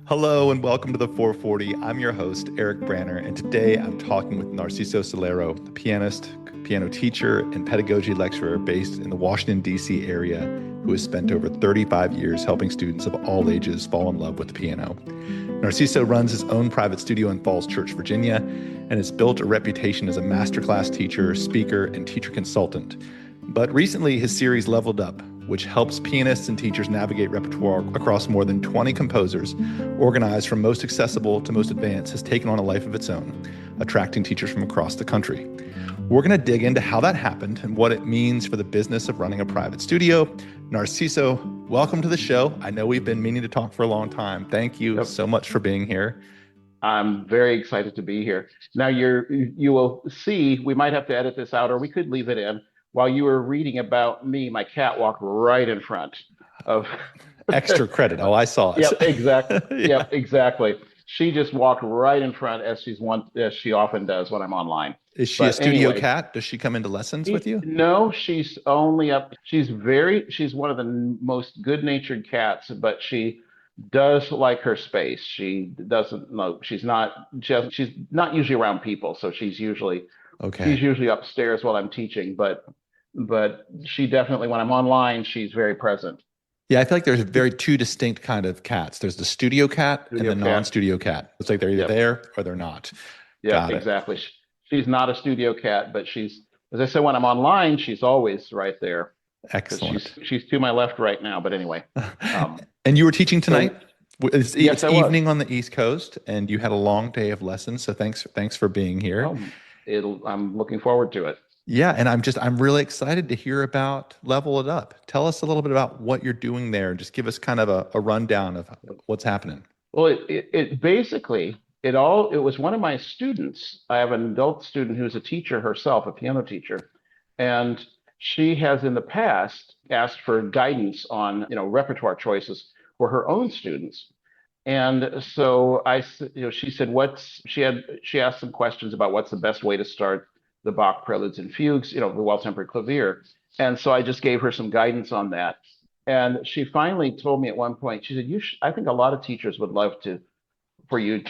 Hello and welcome to the 440. I'm your host, Eric Branner, and today I'm talking with Narciso Solero, a pianist, piano teacher, and pedagogy lecturer based in the Washington, D.C. area, who has spent over 35 years helping students of all ages fall in love with the piano. Narciso runs his own private studio in Falls Church, Virginia, and has built a reputation as a masterclass teacher, speaker, and teacher consultant. But recently, his series Leveled Up, which helps pianists and teachers navigate repertoire across more than 20 composers, organized from most accessible to most advanced, has taken on a life of its own, attracting teachers from across the country. We're going to dig into how that happened and what it means for the business of running a private studio. Narciso, welcome to the show. I know we've been meaning to talk for a long time. Thank you so much for being here. I'm very excited to be here. Now you will see, we might have to edit this out or we could leave it in. While you were reading about me, my cat walked right in front of extra credit. Oh, I saw it. Yep, exactly. Yeah. Yep, exactly. She just walked right in front as she often does when I'm online. Is she a studio cat? Does she come into lessons with you? No, she's only up. She's one of the most good-natured cats, but she does like her space. She doesn't know. She's not usually around people, so she's usually upstairs while I'm teaching, but she definitely, when I'm online, she's very present. Yeah, I feel like there's two distinct kind of cats. There's the studio cat and the non-studio cat. It's like they're either there or they're not. Yeah, exactly. She's not a studio cat, but she's, as I said, when I'm online, she's always right there. Excellent. She's to my left right now, but anyway. And you were teaching tonight? It's evening was. On the East Coast, and you had a long day of lessons. So thanks for being here. I'm looking forward to it. Yeah, and I'm really excited to hear about Level It Up. Tell us a little bit about what you're doing there. Just give us kind of a rundown of what's happening. Well, it basically, it was one of my students. I have an adult student who's a teacher herself, a piano teacher, and she has in the past asked for guidance on, repertoire choices for her own students. And so she said, she asked some questions about what's the best way to start the Bach preludes and fugues, the well-tempered clavier. And so I just gave her some guidance on that. And she finally told me at one point, she said, I think a lot of teachers would love for you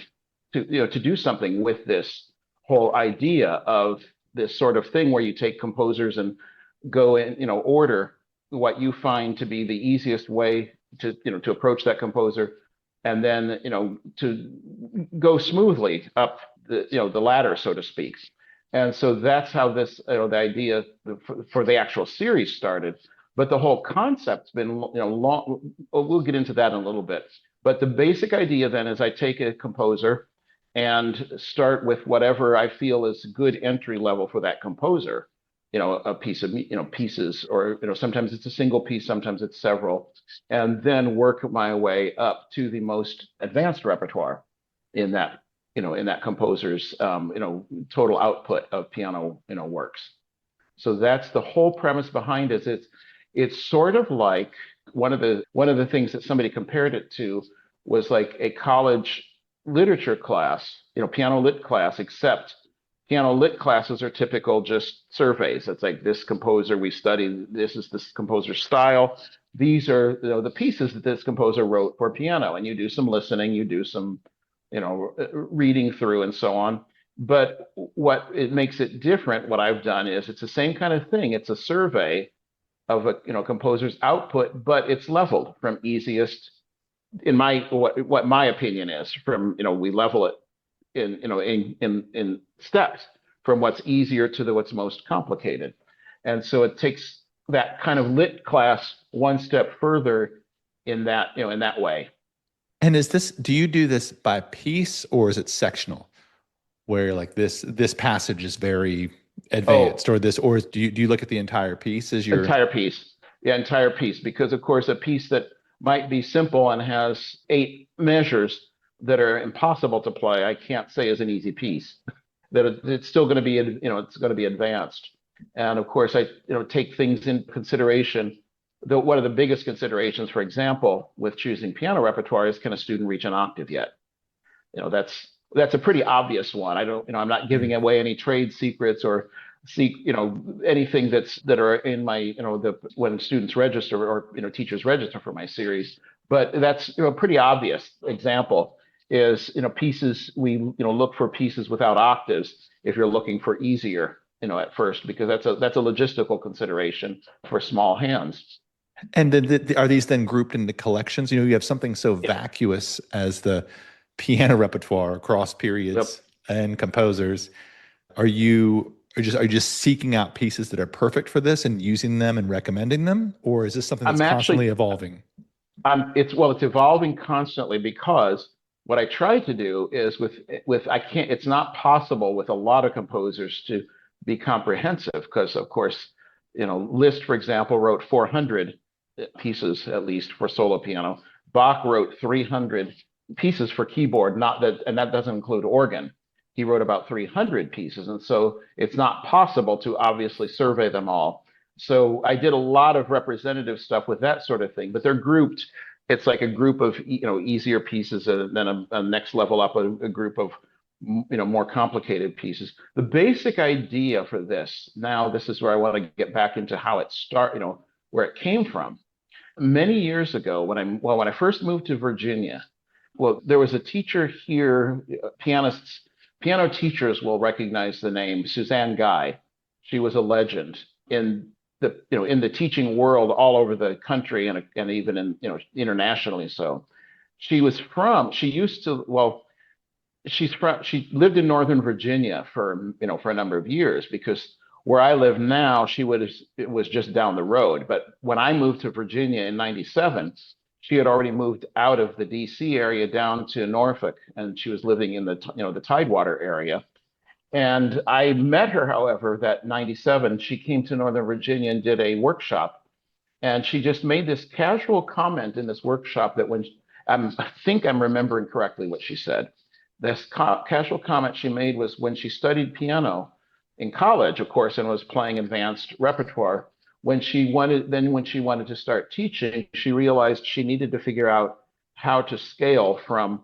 to do something with this whole idea of this sort of thing where you take composers and go in, order what you find to be the easiest way to approach that composer, and then, to go smoothly up the ladder, so to speak. And so that's how this, the idea for the actual series started. But the whole concept's been, long. We'll get into that in a little bit. But the basic idea then is I take a composer and start with whatever I feel is good entry level for that composer. A piece of, pieces, or, sometimes it's a single piece, sometimes it's several, and then work my way up to the most advanced repertoire in that composer's, total output of piano, works. So that's the whole premise behind it. It's sort of like one of the things that somebody compared it to was like a college literature class, piano lit class, except piano lit classes are typical just surveys. It's like, this composer we study, this is this composer's style. These are the pieces that this composer wrote for piano, and you do some listening, you do some reading through and so on. But what it makes it different, what I've done is it's the same kind of thing. It's a survey of a composer's output, but it's leveled from easiest, in what my opinion is, from we level it in steps from what's easier to what's most complicated. And so it takes that kind of lit class one step further in that way. And do you do this by piece, or is it sectional, where like this passage is very advanced, or do you look at the entire piece as your entire piece? Yeah, entire piece, because of course a piece that might be simple and has 8 measures that are impossible to play, I can't say is an easy piece. That it's still going to be, it's going to be advanced. And of course, I take things in consideration. One of the biggest considerations, for example, with choosing piano repertoire is, can a student reach an octave yet? That's a pretty obvious one. I'm not giving away any trade secrets or anything that are in my, when students register or, teachers register for my series. But that's a pretty obvious example is pieces we look for pieces without octaves if you're looking for easier at first, because that's a logistical consideration for small hands. And then are these then grouped into collections? You have something so Yeah. vacuous as the piano repertoire across Yep. periods and composers. Are you just seeking out pieces that are perfect for this and using them and recommending them, or is this something that's I'm constantly actually evolving? it's evolving constantly, because what I try to do is with I can't it's not possible with a lot of composers to be comprehensive, because of course, Liszt, for example, wrote 400 pieces at least for solo piano. Bach wrote 300 pieces for keyboard, not that, and that doesn't include organ. He wrote about 300 pieces, and so it's not possible to obviously survey them all. So I did a lot of representative stuff with that sort of thing, but they're grouped. It's like a group of easier pieces, and then a next level up, a group of more complicated pieces. The basic idea for this, now this is where I want to get back into how it where it came from. Many years ago, when I first moved to Virginia, well, there was a teacher here, piano teachers will recognize the name Suzanne Guy. She was a legend in the teaching world all over the country, and even in internationally. So she used to, well, she lived in Northern Virginia for a number of years, because where I live now, it was just down the road. But when I moved to Virginia in '97, she had already moved out of the DC area down to Norfolk, and she was living in the Tidewater area. And I met her, however, that '97, she came to Northern Virginia and did a workshop. And she just made this casual comment in this workshop that I think I'm remembering correctly what she said. This casual comment she made was when she studied piano in college, of course, and was playing advanced repertoire. When she wanted to start teaching, she realized she needed to figure out how to scale from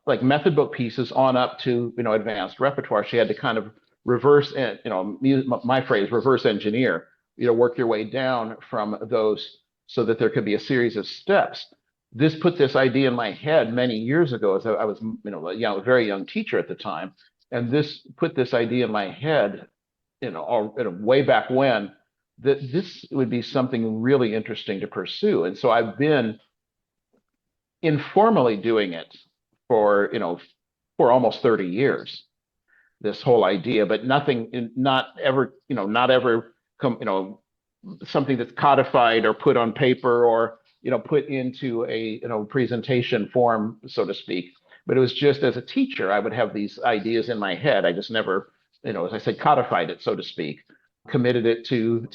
like method book pieces on up to advanced repertoire. She had to kind of reverse, my phrase, reverse engineer, work your way down from those, so that there could be a series of steps. This put this idea in my head many years ago, as I was a very young teacher at the time, and this put this idea in my head, way back when, that this would be something really interesting to pursue. And so I've been informally doing it for almost 30 years, this whole idea, but not ever something that's codified or put on paper, or put into a presentation form, so to speak. But it was just, as a teacher, I would have these ideas in my head. I just never, as I said, codified it, so to speak, committed it to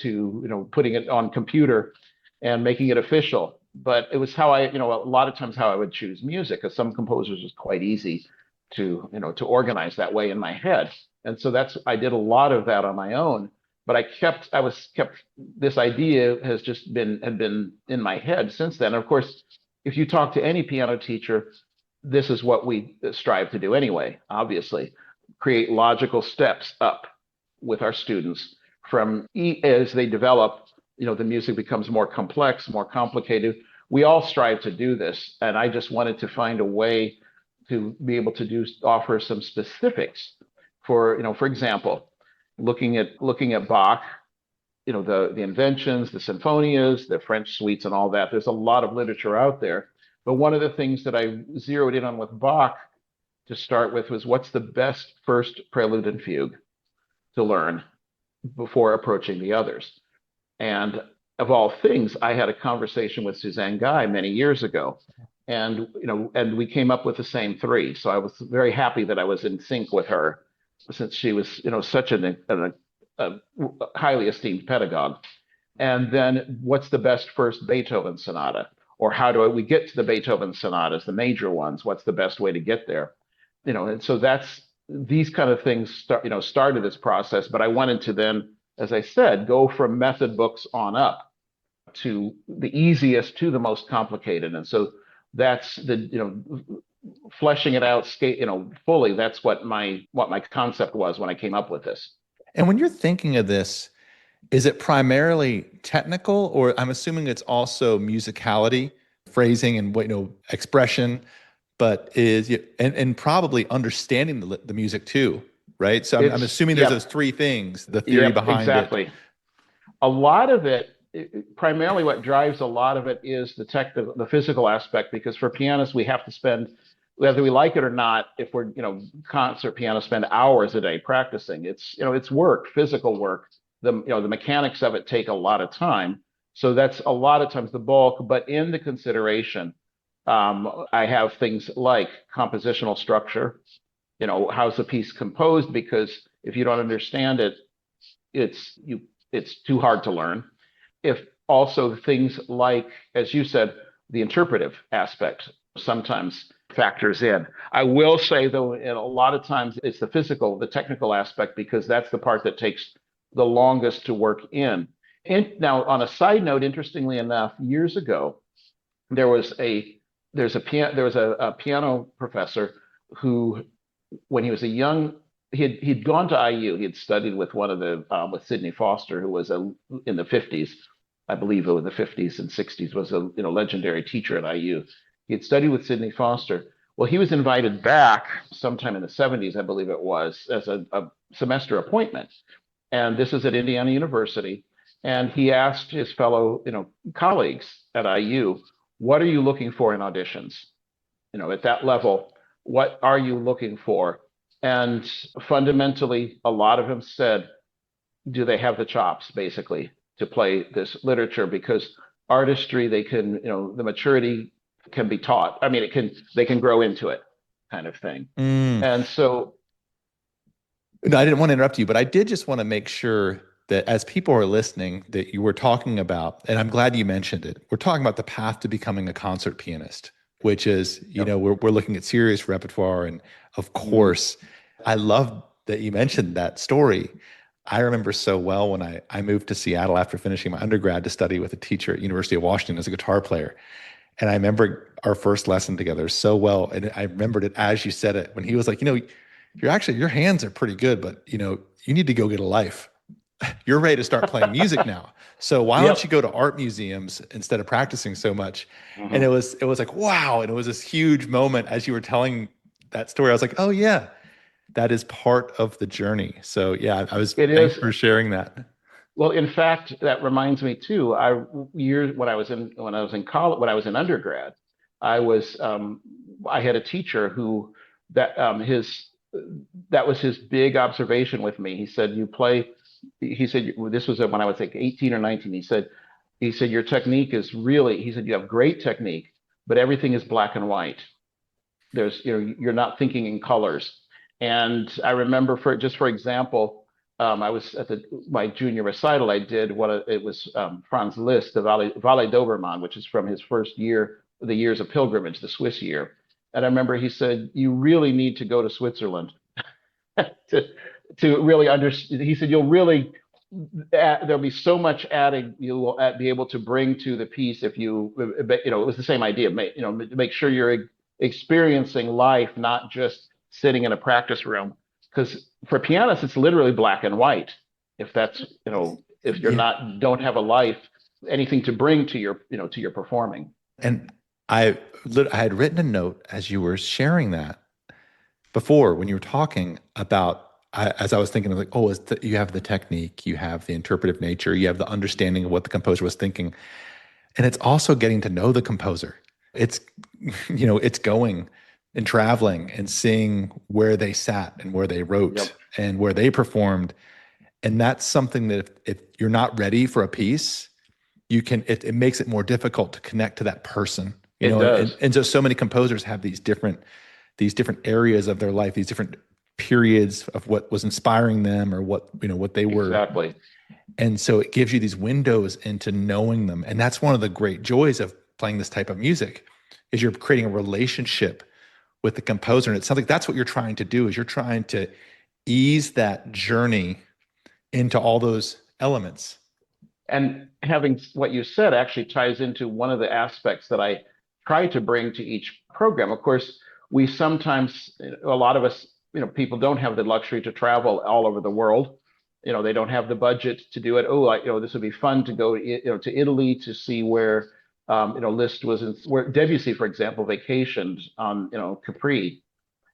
putting it on computer and making it official. But it was how a lot of times how I would choose music, because some composers was quite easy to organize that way in my head. And so I did a lot of that on my own. But this idea had been in my head since then. And of course, if you talk to any piano teacher, this is what we strive to do anyway, obviously, create logical steps up with our students as they develop, the music becomes more complex, more complicated. We all strive to do this. And I just wanted to find a way to be able to offer some specifics for example, looking at Bach, the inventions, the sinfonias, the French suites, and all that. There's a lot of literature out there. But one of the things that I zeroed in on with Bach to start with was, what's the best first prelude and fugue to learn before approaching the others? And of all things, I had a conversation with Suzanne Guy many years ago, and we came up with the same three. So I was very happy that I was in sync with her, since she was such a highly esteemed pedagogue. And then, what's the best first Beethoven sonata? Or how do we get to the Beethoven sonatas, the major ones? What's the best way to get there? And so these kind of things started this process. But I wanted to then, as I said, go from method books on up to the easiest to the most complicated. And so that's fleshing it out, fully. That's what my concept was when I came up with this. And when you're thinking of this, is it primarily technical, or I'm assuming it's also musicality phrasing and expression, but is and probably understanding the music too, right? So I'm assuming there's those three things, the theory behind exactly. it. A lot of it, primarily what drives a lot of it is the physical aspect, because for pianists, we have to spend, whether we like it or not, if we're, concert pianists spend hours a day practicing. It's work, physical work. The mechanics of it take a lot of time. So that's a lot of times the bulk, but in the consideration, I have things like compositional structure. How's the piece composed? Because if you don't understand it, it's too hard to learn. If also things like, as you said, the interpretive aspect sometimes factors in. I will say, though, a lot of times it's the physical, the technical aspect, because that's the part that takes the longest to work in. And now, on a side note, interestingly enough, years ago, there was a piano professor who, when he was he'd gone to IU. He had studied with with Sidney Foster, who was in the 50s, I believe it was the 50s and 60s, was a legendary teacher at IU. He had studied with Sidney Foster. Well, he was invited back sometime in the 70s, I believe it was, as a semester appointment. And this is at Indiana University. And he asked his fellow, colleagues at IU, what are you looking for in auditions? At that level, what are you looking for? And fundamentally, a lot of them said, do they have the chops, basically, to play this literature? Because artistry, they can, the maturity can be taught. I mean, they can grow into it, kind of thing. And so, no, I didn't want to interrupt you, but I did just want to make sure that as people are listening, that you were talking about, and I'm glad you mentioned it, we're talking about the path to becoming a concert pianist, which is, we're looking at serious repertoire. And of course, I love that you mentioned that story. I remember so well when I moved to Seattle after finishing my undergrad to study with a teacher at University of Washington as a guitar player. And I remember our first lesson together so well. And I remembered it as you said it, when he was like, your hands are pretty good, but you need to go get a life. You're ready to start playing music now. So why don't you go to art museums instead of practicing so much? And it was like, wow. And it was this huge moment as you were telling that story. I was like, oh yeah, that is part of the journey. So yeah, thanks for sharing that. Well, in fact, that reminds me too. When I was in college, when I was in undergrad, I had a teacher who that was his big observation with me. He said, this was when I was like 18 or 19. He said, your technique is really, he said, you have great technique, but everything is black and white. You're not thinking in colors. And I remember, for example, I was at my junior recital. I did it was Franz Liszt, the Valet d'Obermann, which is from his first year, the Years of Pilgrimage, the Swiss year. And I remember he said, you really need to go to Switzerland to really understand. He said, there'll be so much adding you will be able to bring to the piece if it was the same idea. Make sure you're experiencing life, not just sitting in a practice room. Because for pianists, it's literally black and white. If that's, if you're don't have a life, anything to bring to your performing. And I had written a note as you were sharing that before, when you were talking about, as I was thinking of like, you have the technique, you have the interpretive nature, you have the understanding of what the composer was thinking. And it's also getting to know the composer. It's, it's going and traveling and seeing where they sat and where they wrote and where they performed. And that's something that if you're not ready for a piece, it makes it more difficult to connect to that person. It does. And so many composers have these different areas of their life, these different periods of what was inspiring them or what they were. Exactly. And so it gives you these windows into knowing them. And that's one of the great joys of playing this type of music, is you're creating a relationship with the composer. And it sounds like that's what you're trying to do, is you're trying to ease that journey into all those elements. And having what you said actually ties into one of the aspects that I try to bring to each program. Of course, we sometimes, a lot of us, people don't have the luxury to travel all over the world. They don't have the budget to do it. This would be fun to go, to Italy to see where Liszt was in where Debussy, for example, vacationed on Capri,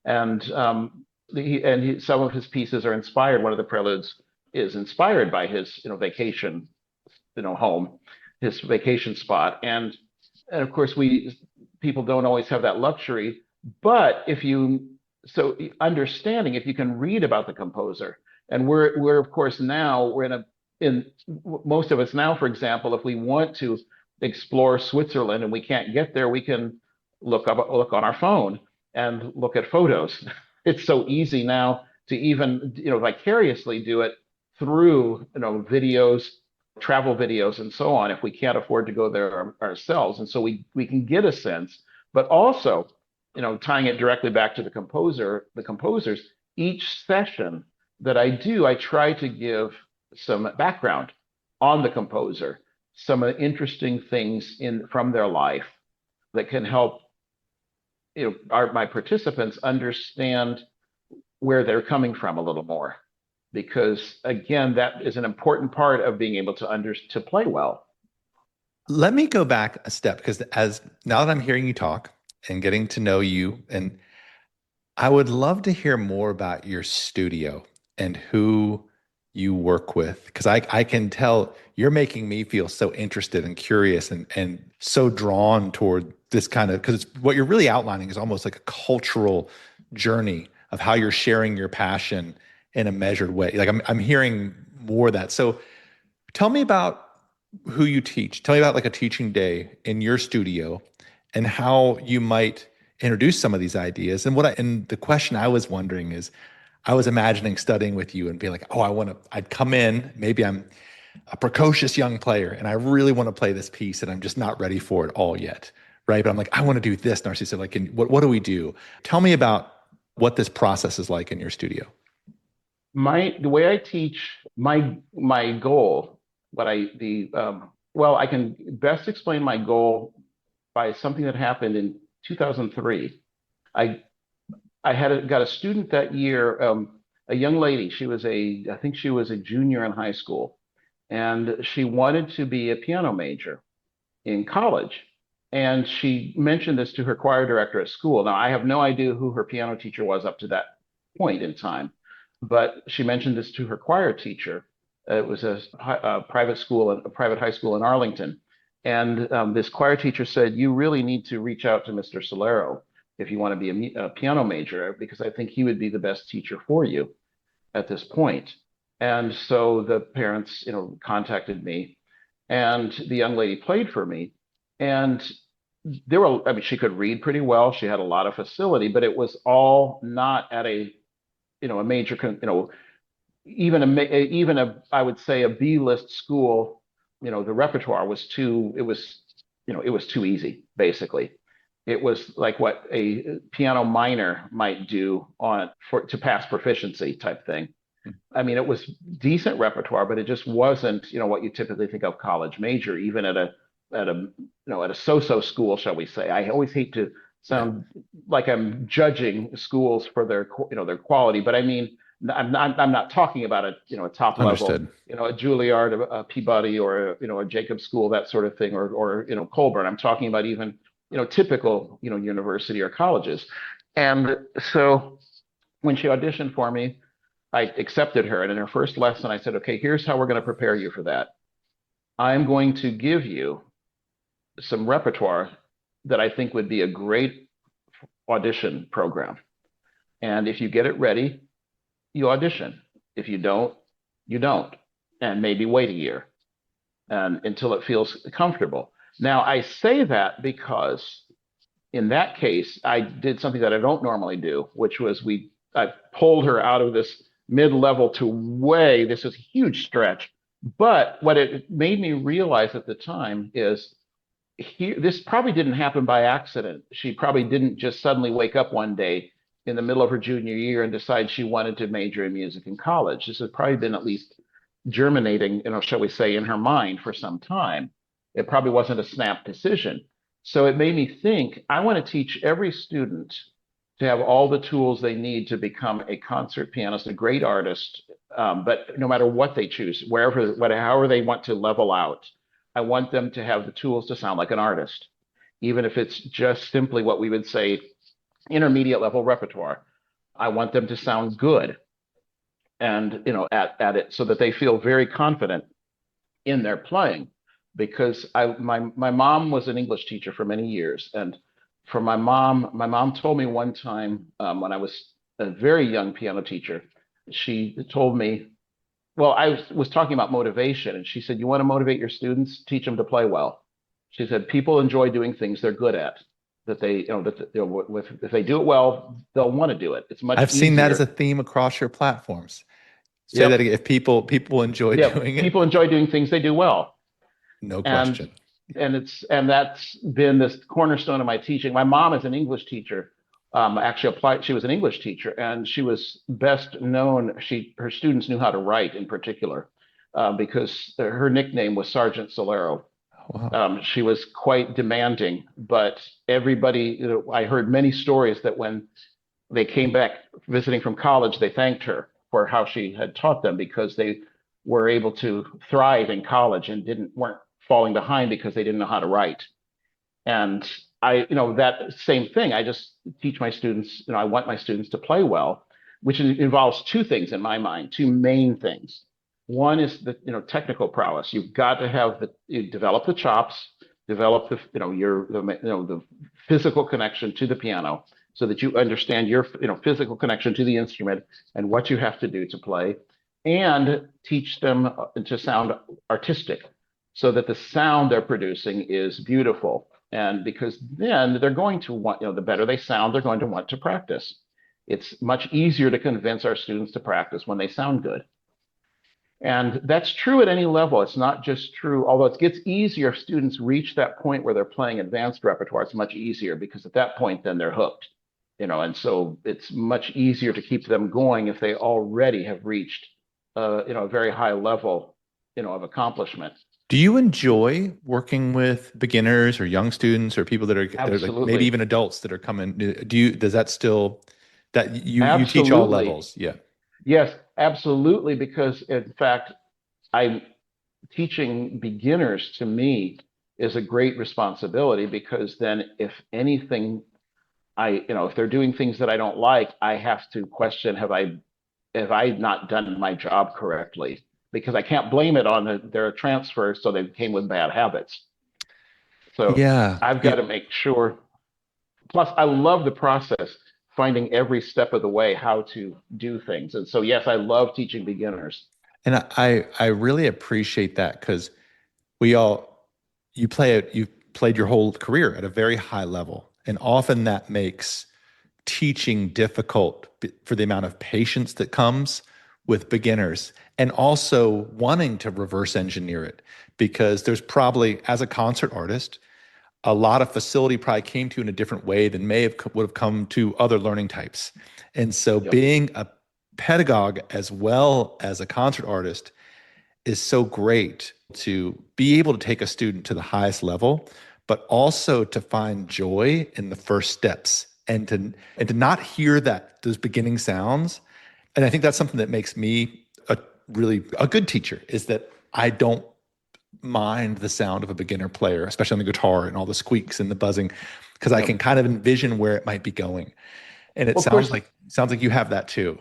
and some of his pieces are inspired. One of the preludes is inspired by his vacation home, his vacation spot, and of course people don't always have that luxury. But understanding, if you can read about the composer, and we're of course now we're in most of us now, for example, if we want to explore Switzerland and we can't get there, we can look on our phone and look at photos. It's so easy now to even vicariously do it through videos, travel videos, and so on, if we can't afford to go there ourselves. And so we can get a sense, but also tying it directly back to the composers, each session that I do, I try to give some background on the composer, some interesting things from their life that can help my participants understand where they're coming from a little more, because again, that is an important part of being able to play well. Let me go back a step, because now that I'm hearing you talk and getting to know you, and I would love to hear more about your studio and who you work with, because I can tell you're making me feel so interested and curious and so drawn toward this kind of, because what you're really outlining is almost like a cultural journey of how you're sharing your passion in a measured way. Like I'm hearing more of that. So tell me about who you teach. Tell me about like a teaching day in your studio and how you might introduce some of these ideas. And the question I was wondering is, I was imagining studying with you and being like, oh, I'd come in, maybe I'm a precocious young player and I really want to play this piece and I'm just not ready for it all yet. Right. But I'm like, I want to do this, Narciso. Like, what do we do? Tell me about what this process is like in your studio. The way I teach, my goal, I can best explain my goal by something that happened in 2003. I got a student that year, a young lady. I think she was a junior in high school, and she wanted to be a piano major in college. And she mentioned this to her choir director at school. Now, I have no idea who her piano teacher was up to that point in time, but she mentioned this to her choir teacher. It was a private high school in Arlington. And this choir teacher said, "You really need to reach out to Mr. Solero if you want to be a piano major, because I think he would be the best teacher for you at this point." And so the parents, contacted me, and the young lady played for me. And she could read pretty well. She had a lot of facility, but it was all not at a major, I would say a B-list school. The repertoire was it was too easy, basically. It was like what a piano minor might do to pass proficiency type thing. I mean, it was decent repertoire, but it just wasn't, what you typically think of college major, even at a so-so school, shall we say. I always hate to sound like I'm judging schools for their quality, but I mean, I'm not talking about a top Understood. level, a Juilliard, a Peabody, or a Jacob School, that sort of thing, or Colburn. I'm talking about even typical university or colleges. And so when she auditioned for me, I accepted her, and in her first lesson I said, "Okay, here's how we're going to prepare you for that. I'm going to give you some repertoire that I think would be a great audition program, and if you get it ready, you audition. If you don't, you don't, and maybe wait a year and until it feels comfortable." Now, I say that because in that case, I did something that I don't normally do, which was I pulled her out of this mid-level to this was a huge stretch. But what it made me realize at the time is this probably didn't happen by accident. She probably didn't just suddenly wake up one day in the middle of her junior year and decide she wanted to major in music in college. This had probably been at least germinating, shall we say, in her mind for some time. It probably wasn't a snap decision. So it made me think, I want to teach every student to have all the tools they need to become a concert pianist, a great artist, but no matter what they choose, however they want to level out, I want them to have the tools to sound like an artist, even if it's just simply what we would say intermediate level repertoire. I want them to sound good and at it so that they feel very confident in their playing. Because my mom was an English teacher for many years, and for my mom told me one time when I was a very young piano teacher, she told me, well, was talking about motivation, and she said, "You want to motivate your students? Teach them to play well." She said, "People enjoy doing things they're good at. That they, if they do it well, they'll want to do it. It's much I've seen that as a easier." theme across your platforms. Say that Yep. again. If people enjoy Yeah. doing it, People enjoy doing things they do well. no And question. that's been this cornerstone of my teaching. My mom is an English teacher. Actually applied. She was an English teacher, and she was best known. Her students knew how to write in particular, because her nickname was Sergeant Solero. Wow. She was quite demanding, but everybody, I heard many stories that when they came back visiting from college, they thanked her for how she had taught them, because they were able to thrive in college and weren't falling behind because they didn't know how to write. And that same thing. I just teach my students. I want my students to play well, which involves two things in my mind, two main things. One is the technical prowess. You've got to you develop the chops, develop the physical connection to the piano, so that you understand your physical connection to the instrument and what you have to do to play, and teach them to sound artistic, so that the sound they're producing is beautiful. And because then they're going to want, the better they sound, they're going to want to practice. It's much easier to convince our students to practice when they sound good. And that's true at any level. It's not just true, although it gets easier if students reach that point where they're playing advanced repertoire. It's much easier, because at that point, then they're hooked, and so it's much easier to keep them going if they already have reached, a very high level, of accomplishment. Do you enjoy working with beginners or young students or people that are like maybe Absolutely. even adults that are coming? Does that still that you teach all Absolutely. levels? Yeah. Yes, absolutely. Because in fact, I'm teaching beginners, to me, is a great responsibility, because then if anything, if they're doing things that I don't like, I have to question, have I not done my job correctly? Because I can't blame it on their transfer, so they came with bad habits. So Yeah. I've got Yeah. to make sure. Plus, I love the process, finding every step of the way how to do things. And so, yes, I love teaching beginners. And I really appreciate that because we all you've played your whole career at a very high level. And often that makes teaching difficult for the amount of patience that comes with beginners and also wanting to reverse engineer it because there's probably as a concert artist a lot of facility probably came to in a different way than would have come to other learning types. And so Yep. being a pedagogue as well as a concert artist is so great to be able to take a student to the highest level, but also to find joy in the first steps and to not hear those beginning sounds. And I think that's something that makes me a good teacher is that I don't mind the sound of a beginner player, especially on the guitar and all the squeaks and the buzzing, because I can Yep. kind of envision where it might be going. And it Well, of course, sounds like you have that too.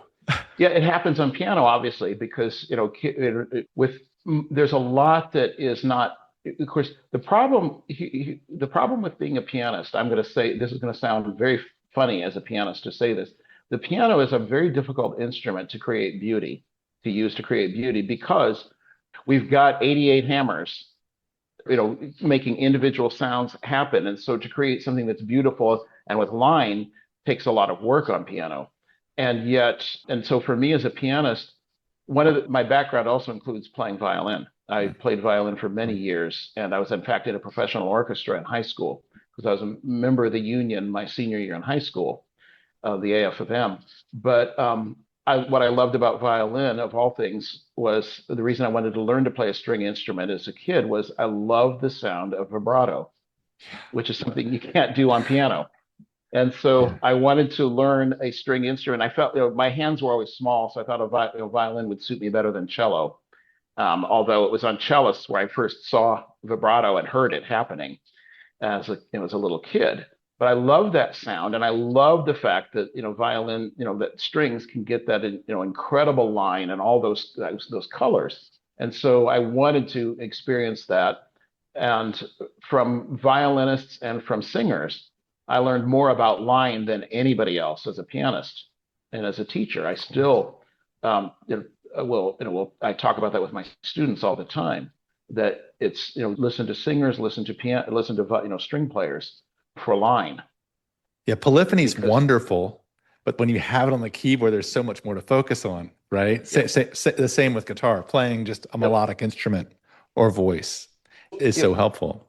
yeah, it happens on piano, obviously, because there's a lot that is not. Of course, the problem with being a pianist, I'm going to say this is going to sound very funny as a pianist to say this. The piano is a very difficult instrument to create beauty, to use to create beauty, because we've got 88 hammers, making individual sounds happen. And so to create something that's beautiful and with line takes a lot of work on piano. And so for me as a pianist, my background also includes playing violin. I played violin for many years, and I was in fact in a professional orchestra in high school because I was a member of the union my senior year in high school, the AFM. But what I loved about violin, of all things, was the reason I wanted to learn to play a string instrument as a kid was I loved the sound of vibrato, which is something you can't do on piano. And Yeah. so I wanted to learn a string instrument. I felt, my hands were always small, so I thought a violin would suit me better than cello. Although it was on cellists where I first saw vibrato and heard it happening as a little kid. But I love that sound, and I love the fact that violin, that strings can get that incredible line and all those colors. And so I wanted to experience that. And from violinists and from singers, I learned more about line than anybody else as a pianist and as a teacher. I still, I talk about that with my students all the time. That it's listen to singers, listen to piano, listen to string players for line. Yeah, polyphony is Because wonderful, but when you have it on the keyboard, there's so much more to focus on, right? yep, The same with guitar. Playing just a yep, melodic instrument or voice is so yep. helpful.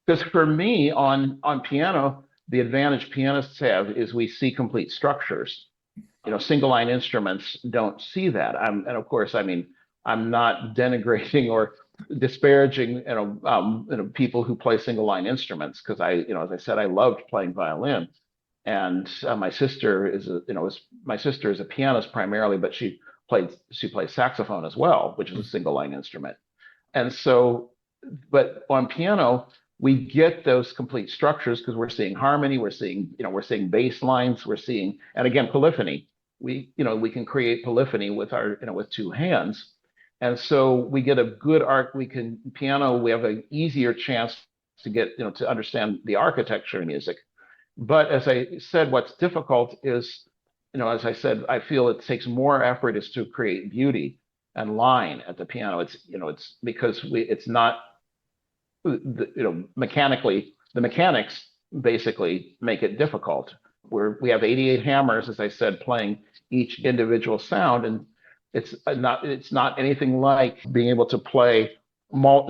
Because for me on piano, the advantage pianists have is we see complete structures. Single line instruments don't see that. And of course, I mean, I'm not denigrating or disparaging, people who play single line instruments because as I said, I loved playing violin. And my sister is a pianist primarily, but she plays saxophone as well, which is a single line instrument. And so, but on piano, we get those complete structures because we're seeing harmony, we're seeing bass lines, and again, polyphony. We can create polyphony with with two hands. And so we get a good arc. We have an easier chance to get, to understand the architecture in music. But as I said, what's difficult is, as I said, I feel it takes more effort is to create beauty and line at the piano. It's because it's not mechanically, the mechanics basically make it difficult. We have 88 hammers, as I said, playing each individual sound, and it's not anything like being able to play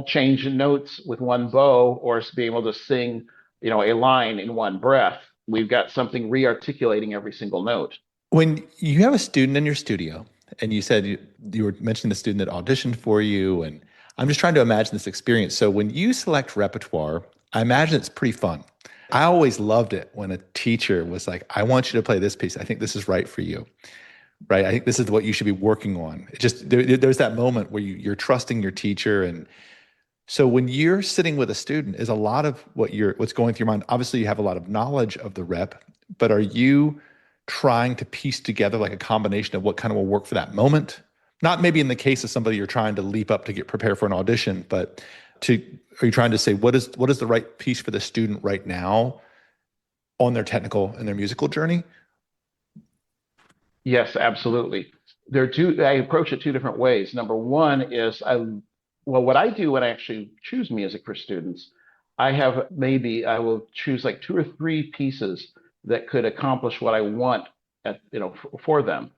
change notes with one bow or being able to sing a line in one breath. We've got something re-articulating every single note. When you have a student in your studio, and you said you were mentioning the student that auditioned for you, and I'm just trying to imagine this experience. So when you select repertoire, I imagine it's pretty fun. I always loved it when a teacher was like, I want you to play this piece. I think this is right for you, right? I think this is what you should be working on. It just there's that moment where you're trusting your teacher. And so when you're sitting with a student, is a lot of what's going through your mind. Obviously, you have a lot of knowledge of the rep, but are you trying to piece together like a combination of what kind of will work for that moment? Not maybe in the case of somebody you're trying to leap up to get prepared for an audition, but are you trying to say what is the right piece for the student right now on their technical and their musical journey? Yes, absolutely. I approach it two different ways. Number one is what I do when I actually choose music for students, I will choose like two or three pieces that could accomplish what I want for them.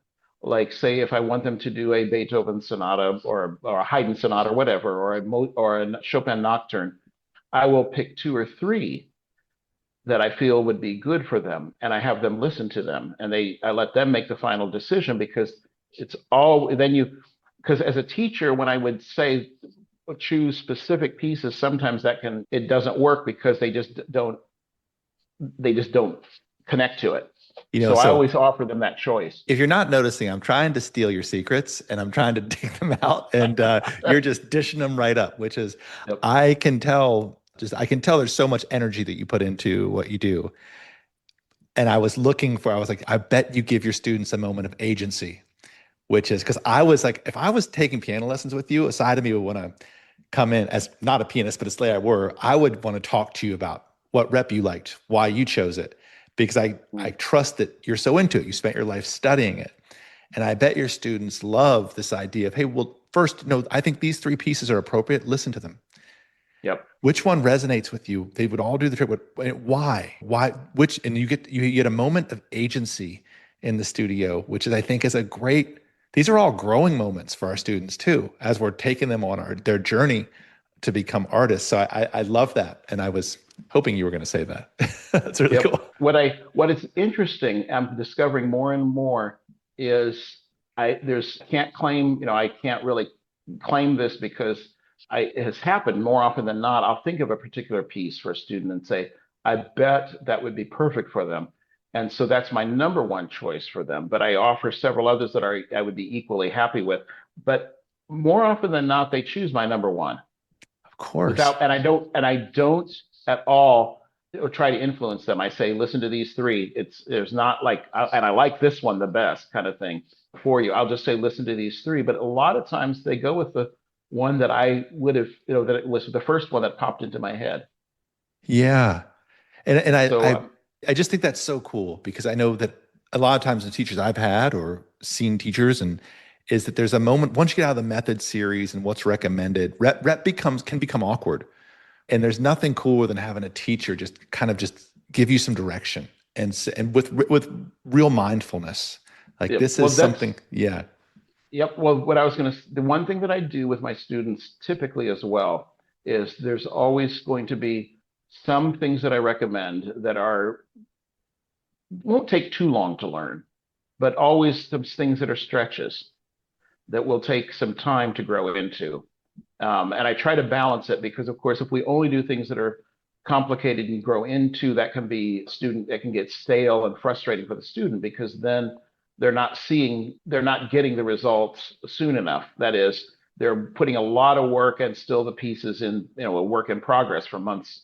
Like say if I want them to do a Beethoven sonata or a Haydn sonata or whatever, or a Chopin nocturne, I will pick two or three that I feel would be good for them, and I have them listen to them, and I let them make the final decision because it's all then you because as a teacher, when I would say choose specific pieces, sometimes it doesn't work because they just don't connect to it. So I So always offer them that choice. if you're not noticing, I'm trying to steal your secrets and I'm trying to dig them out, and you're just dishing them right up, which is, Yep. I can tell there's so much energy that you put into what you do. And I was like, I bet you give your students a moment of agency, which is because I was like, if I was taking piano lessons with you, a side of me would want to come in as not a pianist, but a slayer were, I would want to talk to you about what rep you liked, why you chose it, because I trust that you're so into it. You spent your life studying it. And I bet your students love this idea of, hey, well, first, no, I think these three pieces are appropriate. Listen to them. Yep. Which one resonates with you? They would all do the trick. Why? Why? Which? And you get a moment of agency in the studio, which is I think is a great. These are all growing moments for our students too, as we're taking them on their journey to become artists. So I love that, and I was hoping you were going to say that. That's really Yep. cool. What is interesting, I'm discovering more and more is I can't really claim this because it has happened more often than not. I'll think of a particular piece for a student and say, I bet that would be perfect for them. And so that's my number one choice for them. But I offer several others that I would be equally happy with. But more often than not, they choose my number one Of course. without, and I don't at all try to influence them. I say, listen to these three. There's not like, and I like this one the best kind of thing for you. I'll just say, listen to these three. But a lot of times they go with the one that I would have, that it was the first one that popped into my head. Yeah. And So I just think that's so cool because I know that a lot of times the teachers I've had or seen teachers and is that there's a moment once you get out of the method series and what's recommended, rep can become awkward. And there's nothing cooler than having a teacher just kind of just give you some direction and with real mindfulness. Like yeah, this well, is something, yeah. yep. Well, what I was going to, the one thing that I do with my students typically as well is there's always going to be some things that I recommend that won't take too long to learn, but always some things that are stretches that will take some time to grow into. And I try to balance it because, of course, if we only do things that are complicated and grow into, that can be student, that can get stale and frustrating for the student because then they're not getting the results soon enough. That is, they're putting a lot of work and still the pieces in, a work in progress for months,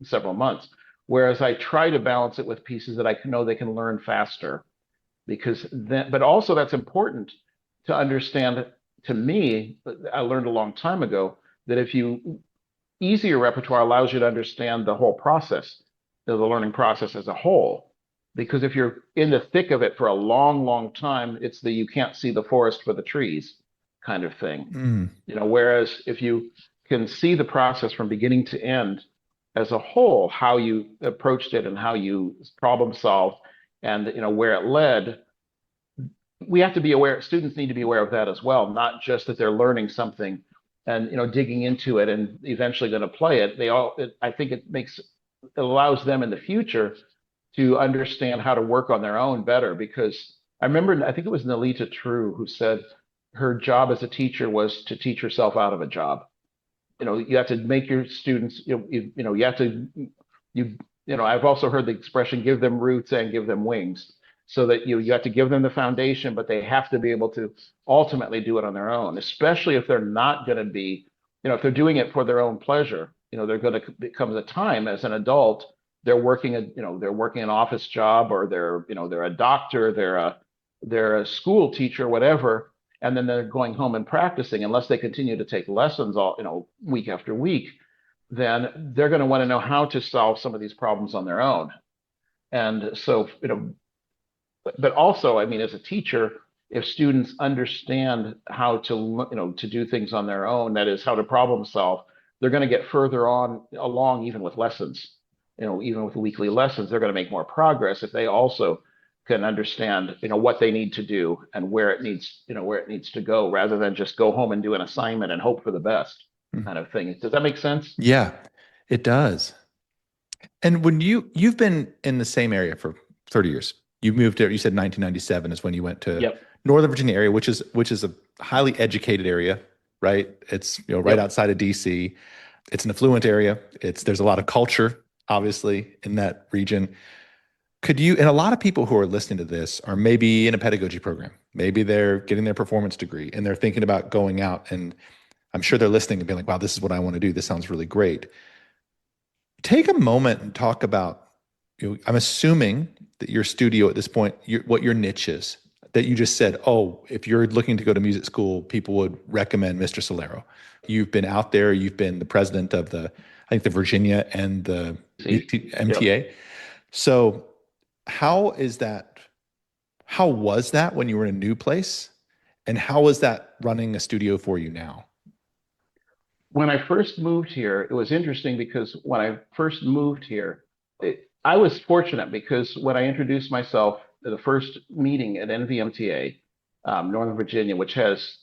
several months. Whereas I try to balance it with pieces that I know they can learn faster because then, but also that's important to understand. To me, I learned a long time ago that if you easier repertoire allows you to understand the whole process, the learning process as a whole. Because if you're in the thick of it for a long, long time, it's the you can't see the forest for the trees kind of thing. Mm, Whereas if you can see the process from beginning to end as a whole, how you approached it and how you problem solved and where it led, we have to be aware, students need to be aware of that as well, not just that they're learning something and digging into it and eventually going to play it. I think it allows them in the future to understand how to work on their own better because I remember, I think it was Nalita True who said her job as a teacher was to teach herself out of a job. You have to make your students, you have to, I've also heard the expression, give them roots and give them wings so that you have to give them the foundation, but they have to be able to ultimately do it on their own, especially if they're not going to be, if they're doing it for their own pleasure, they're going to become a time as an adult, they're working an office job or they're a doctor, they're a school teacher, whatever, and then they're going home and practicing unless they continue to take lessons week after week, then they're going to want to know how to solve some of these problems on their own. And so, but also, I mean, as a teacher, if students understand how to do things on their own, that is how to problem solve, they're going to get further on along even with lessons, even with weekly lessons, they're going to make more progress if they also can understand, what they need to do and where it needs to go rather than just go home and do an assignment and hope for the best mm. kind of thing. Does that make sense? Yeah, it does. And when you've been in the same area for 30 years, you moved there, you said 1997 is when you went to Yep. Northern Virginia area, which is a highly educated area, right? It's, right Yep. outside of DC. It's an affluent area. There's a lot of culture, obviously, in that region. And a lot of people who are listening to this are maybe in a pedagogy program. Maybe they're getting their performance degree and they're thinking about going out, and I'm sure they're listening and being like, wow, this is what I want to do. This sounds really great. Take a moment and talk about, I'm assuming that your studio at this point, what your niche is, that you just said, oh, if you're looking to go to music school, people would recommend Mr. Solero. You've been out there, you've been the president of I think the Virginia and the See? Yep. MTA. So how was that when you were in a new place? And how was that running a studio for you now? When I first moved here, it was interesting because when I first moved here, I was fortunate because when I introduced myself at the first meeting at NVMTA, Northern Virginia, which has,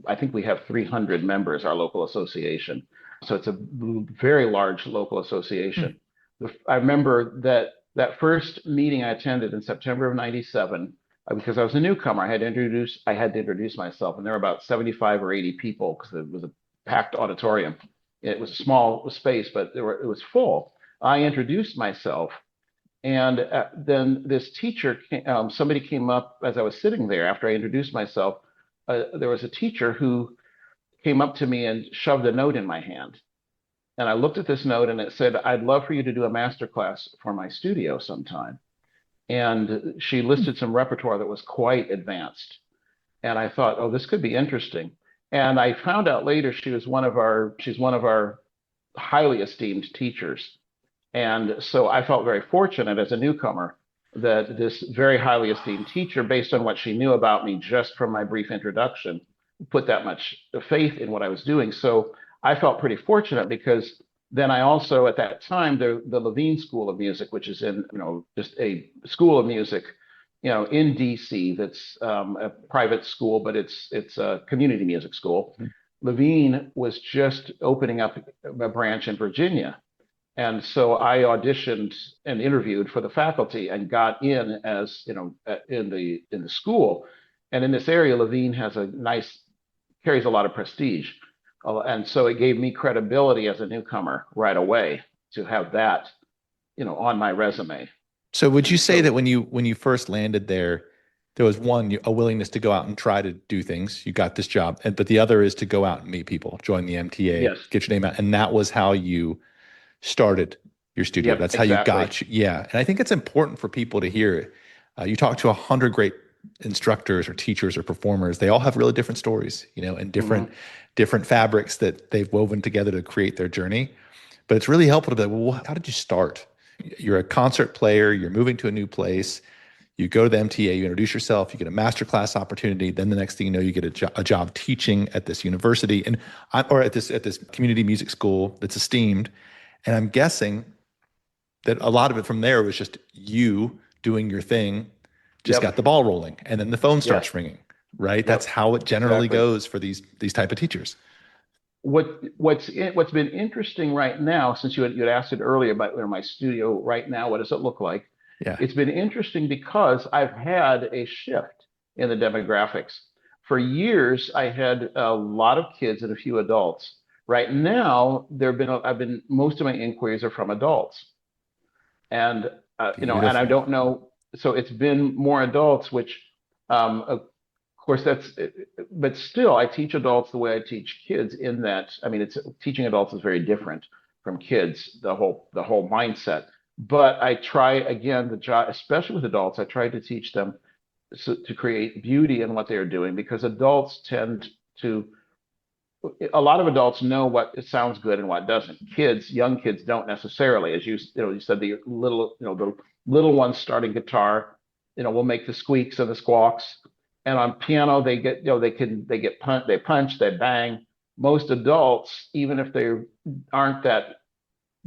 I think we have 300 members, our local association. So it's a very large local Hmm. association. I remember that first meeting I attended in September of '97, because I was a newcomer, I had to introduce myself, and there were about 75 or 80 people because it was a packed auditorium. It was a small space, but it was full. I introduced myself, and then this teacher, somebody came up as I was sitting there after I introduced myself. there was a teacher who came up to me and shoved a note in my hand. And I looked at this note and it said, "I'd love for you to do a master class for my studio sometime." And she listed some repertoire that was quite advanced. And I thought, oh, this could be interesting. And I found out later she's one of our highly esteemed teachers. And so I felt very fortunate as a newcomer that this very highly esteemed teacher, based on what she knew about me just from my brief introduction, put that much faith in what I was doing. So I felt pretty fortunate because then I also, at that time, the Levine School of Music, which is in, just a school of music, in DC, that's a private school, but it's a community music school. Mm-hmm. Levine was just opening up a branch in Virginia. And so I auditioned and interviewed for the faculty and got in as, in the school. And in this area, Levine carries a lot of prestige. And so it gave me credibility as a newcomer right away to have that, on my resume. So would you say that when you first landed there was a willingness to go out and try to do things, you got this job, but the other is to go out and meet people, join the MTA, yes, get your name out. And that was how you started your studio. Yep, that's how exactly. You got, yeah. And I think it's important for people to hear. You talk to 100 great instructors or teachers or performers. They all have really different stories, and different fabrics that they've woven together to create their journey. But it's really helpful to be like, well, how did you start? You're a concert player, you're moving to a new place, you go to the MTA, you introduce yourself, you get a masterclass opportunity. Then the next thing you know, you get a job teaching at this university or at this community music school that's esteemed. And I'm guessing that a lot of it from there was just you doing your thing, just got the ball rolling, and then the phone starts ringing, right? Yep. That's how it generally goes for these type of teachers. What's been interesting right now, since you had asked it earlier about my studio right now, what does it look like? Yeah. It's been interesting because I've had a shift in the demographics. For years, I had a lot of kids and a few adults. Right now, most of my inquiries are from adults, and and I don't know. So it's been more adults, which, of course, but still, I teach adults the way I teach kids. In that, teaching adults is very different from kids. The whole mindset. But I try again, the job, especially with adults, I try to teach them to create beauty in what they are doing, because adults a lot of adults know what sounds good and what doesn't. Young kids don't necessarily. As you said, the little ones starting guitar, will make the squeaks and the squawks. And on piano, they punch, they bang. Most adults, even if they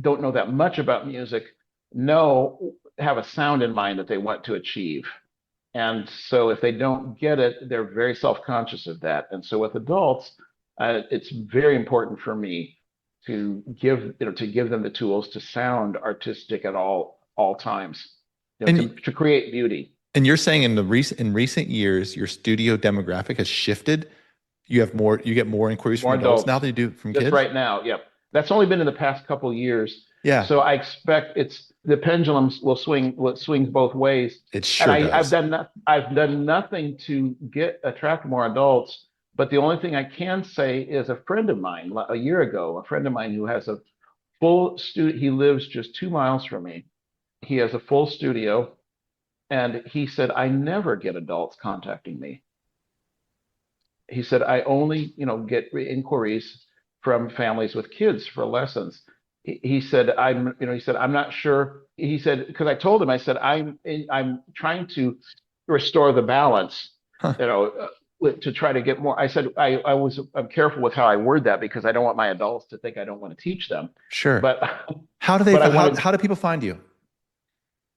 don't know that much about music, have a sound in mind that they want to achieve. And so if they don't get it, they're very self-conscious of that. And so with adults, it's very important for me to give them the tools to sound artistic at all times, to create beauty. And you're saying in recent years, your studio demographic has shifted. You get more inquiries from adults now than you do from kids? Just right now, yep. That's only been in the past couple of years. Yeah. So I expect the pendulum will swing both ways. It sure does. I've done nothing to attract more adults, but the only thing I can say is a friend of mine a year ago, who has a full studio. He lives just 2 miles from me. He has a full studio, and he said, I never get adults contacting me. He said, I only get inquiries from families with kids for lessons. He said, I'm not sure. He said, because I told him, I said, I'm trying to restore the balance, to try to get more. I said, I'm careful with how I word that, because I don't want my adults to think I don't want to teach them. Sure. But how do people find you?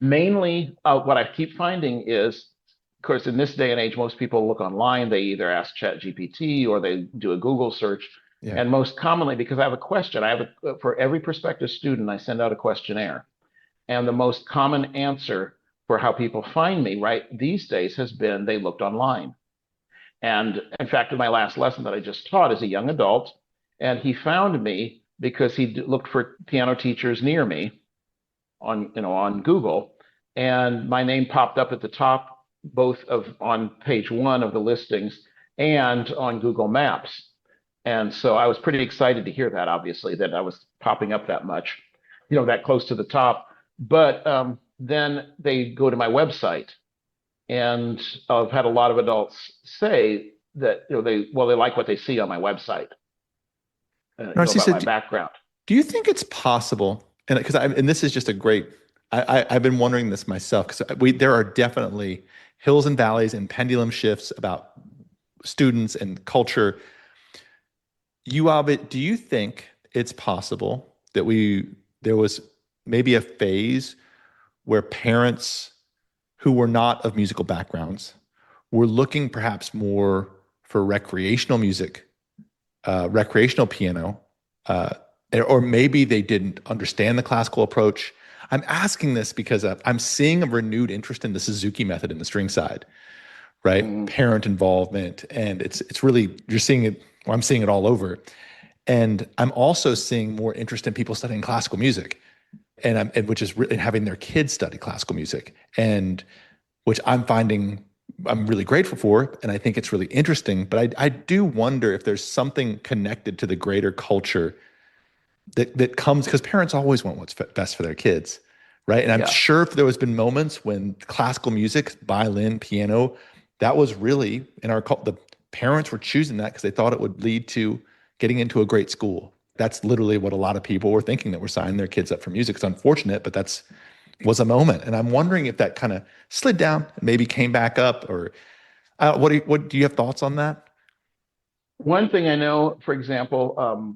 Mainly, what I keep finding is, of course, in this day and age, most people look online. They either ask ChatGPT or they do a Google search. Yeah. And most commonly, because I have a question, for every prospective student, I send out a questionnaire. And the most common answer for how people find me right these days has been they looked online. And in fact, in my last lesson that I just taught is a young adult, and he found me because he looked for piano teachers near me on Google, and my name popped up at the top, both on page 1 of the listings, and on Google Maps. And so I was pretty excited to hear that, obviously, that I was popping up that much, that close to the top. But then they go to my website, and I've had a lot of adults say that they like what they see on my website, about Narcisa, my background. do you think it's possible? And because and this is just a great, I've been wondering this myself because there are definitely hills and valleys and pendulum shifts about students and culture. Do you think it's possible that there was maybe a phase where parents who were not of musical backgrounds were looking perhaps more for recreational music, recreational piano, or maybe they didn't understand the classical approach? I'm asking this because I'm seeing a renewed interest in the Suzuki method in the string side, right? Mm, Parent involvement, and it's really, you're seeing it. Well, I'm seeing it all over, and I'm also seeing more interest in people studying classical music, and which is really having their kids study classical music, and which I'm really grateful for, and I think it's really interesting. But I do wonder if there's something connected to the greater culture that comes because parents always want what's best for their kids, right? And I'm yeah. sure if there has been moments when classical music, violin, piano, that was really in our the parents were choosing that because they thought it would lead to getting into a great school. That's literally what a lot of people were thinking that were signing their kids up for music. It's unfortunate, but that's was a moment. And I'm wondering if that kind of slid down and maybe came back up, or what do you have thoughts on that? One thing I know, for example,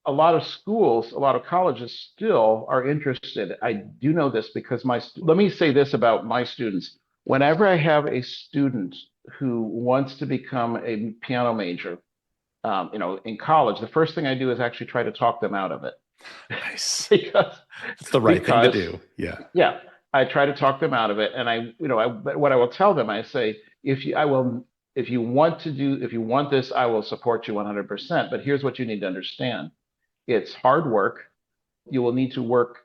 a lot of schools, a lot of colleges still are interested. I do know this because let me say this about my students. Whenever I have a student who wants to become a piano major, in college, the first thing I do is actually try to talk them out of it. Nice. because It's the right thing to because do. Yeah. yeah, I try to talk them out of it, and but what I will tell them, I say, if you want this, I will support you 100%. But here's what you need to understand: it's hard work. You will need to work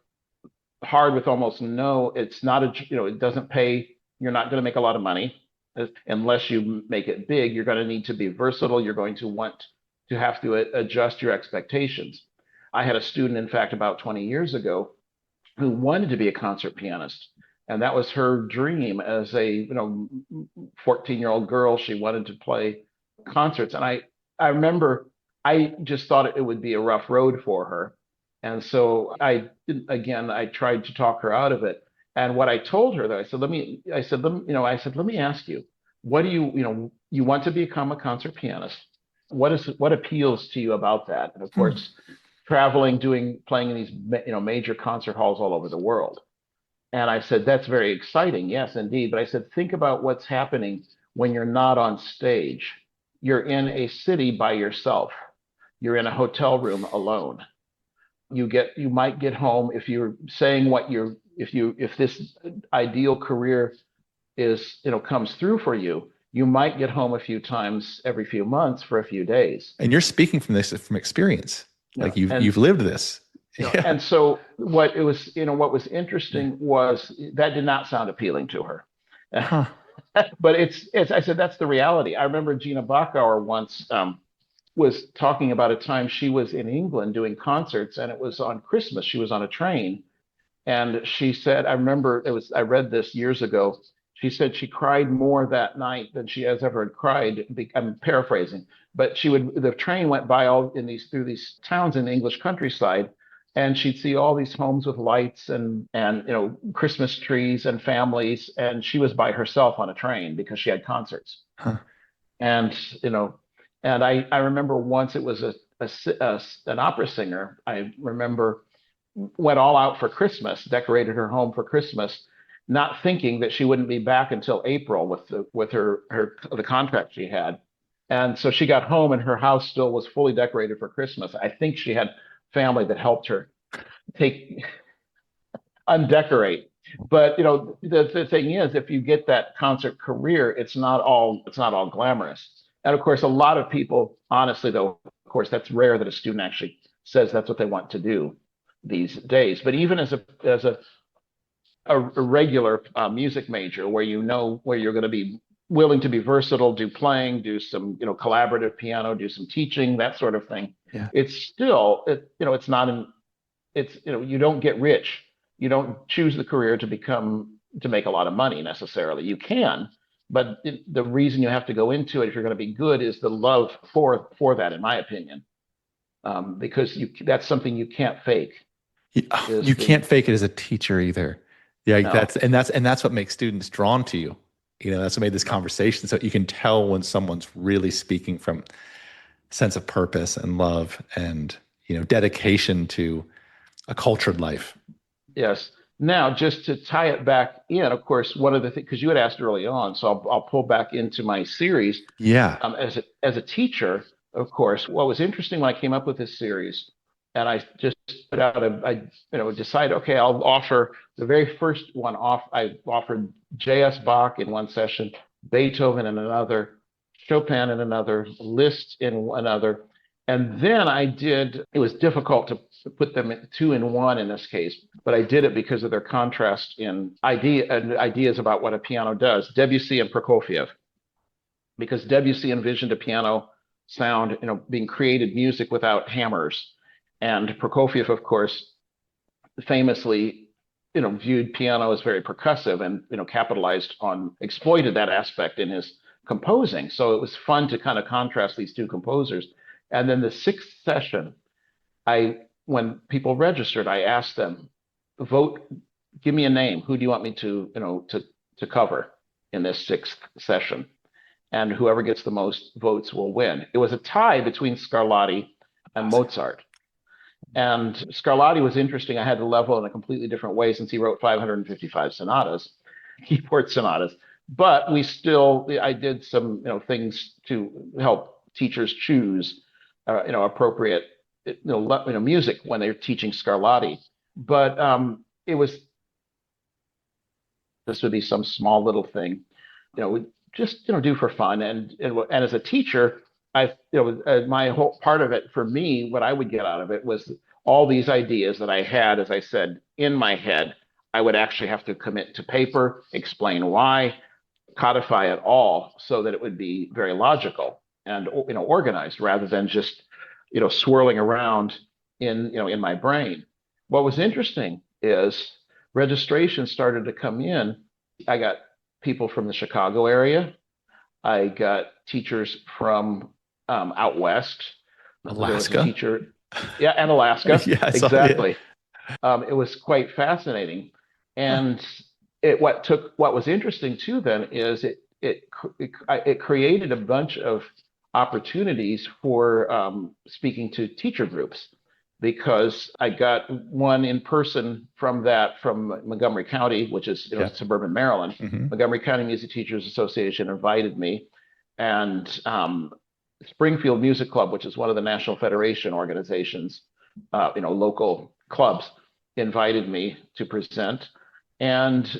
hard with almost no. It's not it doesn't pay. You're not going to make a lot of money unless you make it big. You're going to need to be versatile. You're going to want to have to adjust your expectations. I had a student, in fact, about 20 years ago who wanted to be a concert pianist. And that was her dream as a 14-year-old girl. She wanted to play concerts. And I remember I just thought it would be a rough road for her. And so I tried to talk her out of it. And what I told her, though, let me ask you, what do you want to become a concert pianist? What appeals to you about that? And of Hmm. course, traveling, playing in these major concert halls all over the world. And I said, that's very exciting. Yes, indeed. But I said, think about what's happening when you're not on stage. You're in a city by yourself. You're in a hotel room alone. You might get home if you're saying if this ideal career is, comes through for you, you might get home a few times every few months for a few days. And you're speaking from experience. Like And you've lived this. Yeah. and so what was Yeah. interesting was that did not sound appealing to her. Huh. But it's I said that's the reality. I remember Gina Bachauer once was talking about a time she was in England doing concerts, and it was on Christmas. She was on a train, and she said, I remember I read this years ago. She said she cried more that night than she has ever cried. I'm paraphrasing, but the train went by through these towns in the English countryside, and she'd see all these homes with lights and Christmas trees and families, and she was by herself on a train because she had concerts. Huh. And and I remember once it was an opera singer. I remember went all out for Christmas, decorated her home for Christmas, not thinking that she wouldn't be back until April with the contract she had. And so she got home and her house still was fully decorated for Christmas. I think she had family that helped her take undecorate. But the thing is, if you get that concert career, it's not all glamorous. And of course, a lot of people, honestly, though, of course, that's rare that a student actually says that's what they want to do these days. But even as a regular music major, where where you're going to be willing to be versatile, do playing, do some, collaborative piano, do some teaching, that sort of thing. Yeah. It's still, it's not an, it's, you don't get rich. You don't choose the career to make a lot of money necessarily. You can, but the reason you have to go into it if you're going to be good is the love for that, in my opinion, because that's something you can't fake. You can't fake it as a teacher either. Yeah, No. that's what makes students drawn to you. That's what made this conversation. So you can tell when someone's really speaking from sense of purpose and love and, dedication to a cultured life. Yes. Now, just to tie it back in, of course, one of the things, because you had asked early on, so I'll pull back into my series. Yeah. As a teacher, of course, what was interesting when I came up with this series, and I just put out decided, okay, I'll offer the very first one off. I offered J.S. Bach in one session, Beethoven in another, Chopin in another, Liszt in another. And then it was difficult to put them two in one in this case, but I did it because of their contrast in ideas about what a piano does, Debussy and Prokofiev. Because Debussy envisioned a piano sound, being created music without hammers. And Prokofiev, of course, famously, viewed piano as very percussive and, exploited that aspect in his composing. So it was fun to kind of contrast these two composers. And then the sixth session, when people registered, I asked them, vote, give me a name. Who do you want me to cover in this sixth session? And whoever gets the most votes will win. It was a tie between Scarlatti and Mozart. And Scarlatti was interesting. I had to level in a completely different way since he wrote 555 sonatas, keyboard sonatas. But I did some, things to help teachers choose, appropriate, music when they're teaching Scarlatti. But this would be some small little thing, just do for fun. And as a teacher, my whole part of it for me, what I would get out of it was all these ideas that I had, as I said, in my head. I would actually have to commit to paper, explain why, codify it all so that it would be very logical and organized rather than just swirling around in my brain. What was interesting is registration started to come in. I got people from the Chicago area. I got teachers from out west. Alaska. There was a teacher, yeah, and Alaska. Yeah, exactly. It was quite fascinating, and what was interesting too then is it created a bunch of opportunities for speaking to teacher groups, because I got one in person from Montgomery County, which is suburban Maryland. Mm-hmm. Montgomery County Music Teachers Association invited me, and Springfield Music Club, which is one of the National Federation organizations, local clubs, invited me to present. And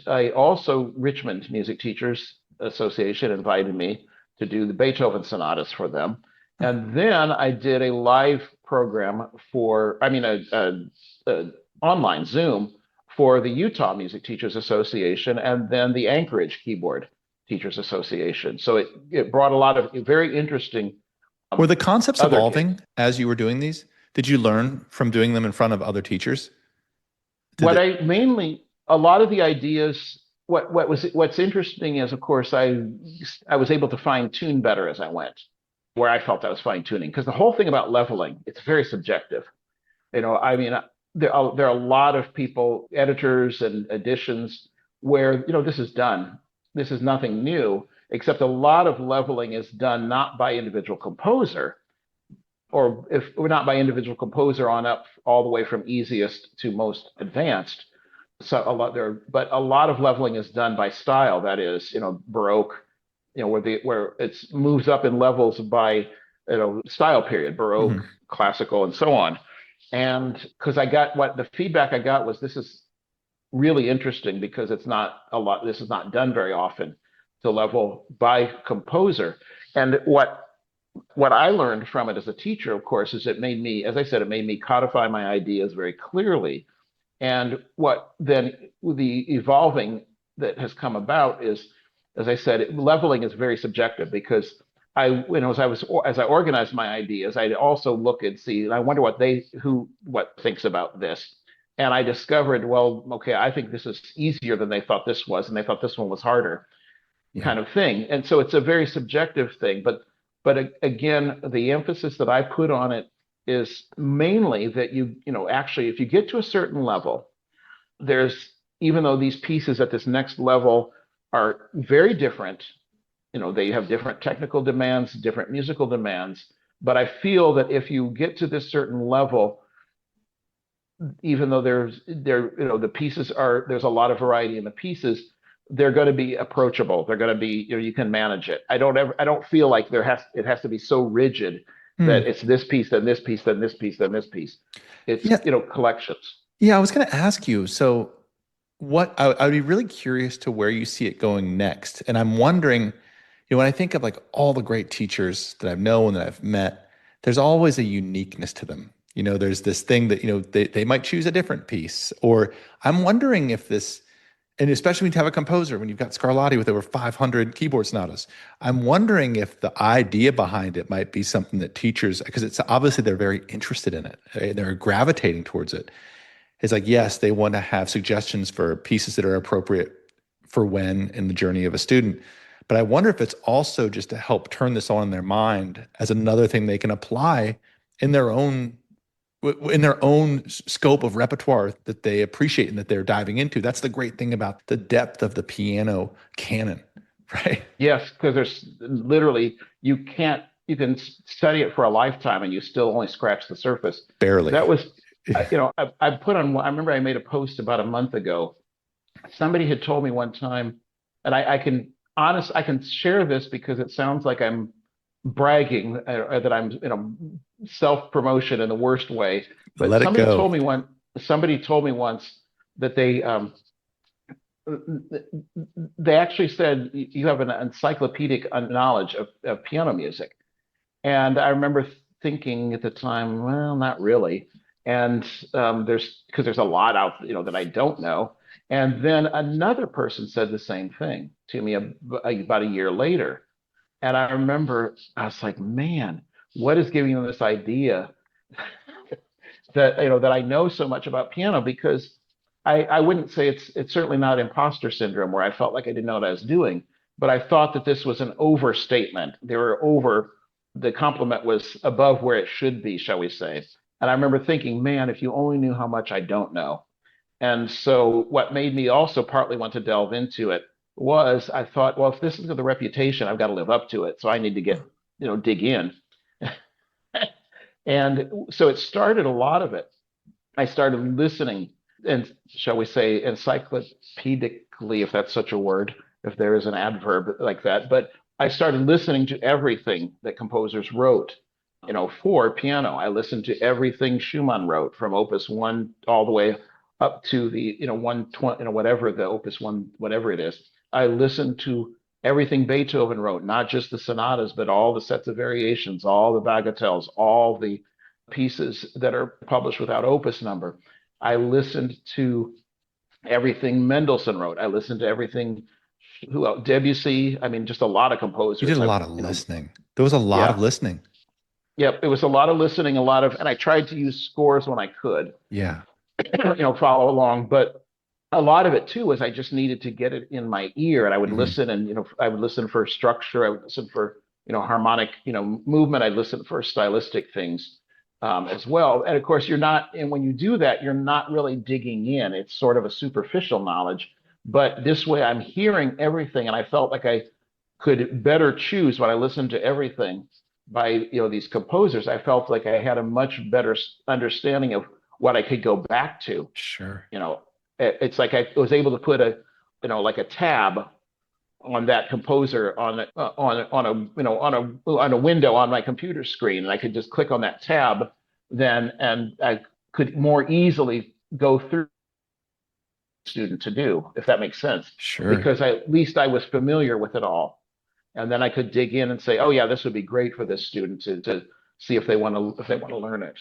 Richmond Music Teachers Association invited me to do the Beethoven sonatas for them. And then I did a live program online Zoom for the Utah Music Teachers Association, and then the Anchorage Keyboard Teachers Association. So it brought a lot of very interesting. Were the concepts evolving as you were doing these? Did you learn from doing them in front of other teachers? A lot of the ideas, what's interesting is, of course, I was able to fine tune better as I went, where I felt I was fine tuning, because the whole thing about leveling, it's very subjective. There are a lot of people, editors and editions, where this is done. This is nothing new, except a lot of leveling is done not by individual composer, or if not by individual composer on up all the way from easiest to most advanced. So but a lot of leveling is done by style. That is, Baroque, where it moves up in levels by style period, Baroque, mm-hmm. classical, and so on. And because the feedback I got was, this is really interesting because this is not done very often, to level by composer. And what I learned from it as a teacher, of course, is it made me codify my ideas very clearly. And what then the evolving that has come about is as I said, leveling is very subjective because as I organized my ideas, I'd also look and see, and I wonder what thinks about this. And I discovered, well, okay, I think this is easier than they thought this was, and they thought this one was harder, Yeah. kind of thing. And so it's a very subjective thing. But again, the emphasis that I put on it is mainly that actually, if you get to a certain level, there's even though these pieces at this next level are very different, they have different technical demands, different musical demands. But I feel that if you get to this certain level, even though the pieces there's a lot of variety in the pieces, they're going to be approachable. They're going to be, you can manage it. I don't feel like it has to be so rigid Hmm. that it's this piece, then this piece, then this piece, then this piece. It's, Yeah. collections. Yeah. I was going to ask you. So, I would be really curious to where you see it going next. And I'm wondering, when I think of like all the great teachers that I've known, that I've met, there's always a uniqueness to them. There's this thing that, they might choose a different piece. Or I'm wondering if this, and especially when you have a composer, when you've got Scarlatti with over 500 keyboard sonatas, I'm wondering if the idea behind it might be something that teachers, because it's obviously they're very interested in it, they're gravitating towards it. It's like, yes, they want to have suggestions for pieces that are appropriate for when in the journey of a student. But I wonder if it's also just to help turn this on in their mind as another thing they can apply in their own scope of repertoire that they appreciate and that they're diving into. That's the great thing about the depth of the piano canon, right? Yes, because there's literally, you can study it for a lifetime and you still only scratch the surface. Barely. That was, I put on, I remember I made a post about a month ago. Somebody had told me one time, and I can share this because it sounds like I'm bragging, that I'm, self-promotion in the worst way. But Let it go. somebody told me once that they actually said you have an encyclopedic knowledge of piano music. And I remember thinking at the time, well, not really. And there's a lot out, that I don't know. And then another person said the same thing to me about a year later. And I remember I was like, man, what is giving them this idea that I know so much about piano? Because I wouldn't say it's certainly not imposter syndrome where I felt like I didn't know what I was doing, but I thought that this was an overstatement. The compliment was above where it should be, shall we say. And I remember thinking, man, if you only knew how much I don't know. And so what made me also partly want to delve into it was I thought, well, if this is the reputation, I've got to live up to it. So I need to dig in. And so it started a lot of it. I started listening, and shall we say, encyclopedically, if that's such a word, if there is an adverb like that. But I started listening to everything that composers wrote, for piano. I listened to everything Schumann wrote from Opus 1 all the way up to the 120, whatever the Opus 1, whatever it is. I listened to everything Beethoven wrote, not just the sonatas, but all the sets of variations, all the bagatelles, all the pieces that are published without opus number. I listened to everything Mendelssohn wrote. I listened to everything Debussy. I mean, just a lot of You did composers. a lot of listening. There was a lot of Yeah, listening. yep. It was a lot of listening, and I tried to use scores when I could, Yeah. follow along. But a lot of it too was I just needed to get it in my ear, and I would Hmm. listen, and I would listen for structure. I would listen for harmonic movement. I'd listen for stylistic things, as well. And of course, and when you do that, you're not really digging in. It's sort of a superficial knowledge. But this way, I'm hearing everything, and I felt like I could better choose when I listened to everything by these composers. I felt like I had a much better understanding of what I could go back to. Sure. It's like I was able to put like a tab on that composer on a window on my computer screen, and I could just click on that tab then, and I could more easily go through student to do, if that makes sense, Sure. because at least I was familiar with it all, and then I could dig in and say, oh yeah, this would be great for this student to see if they want to learn it.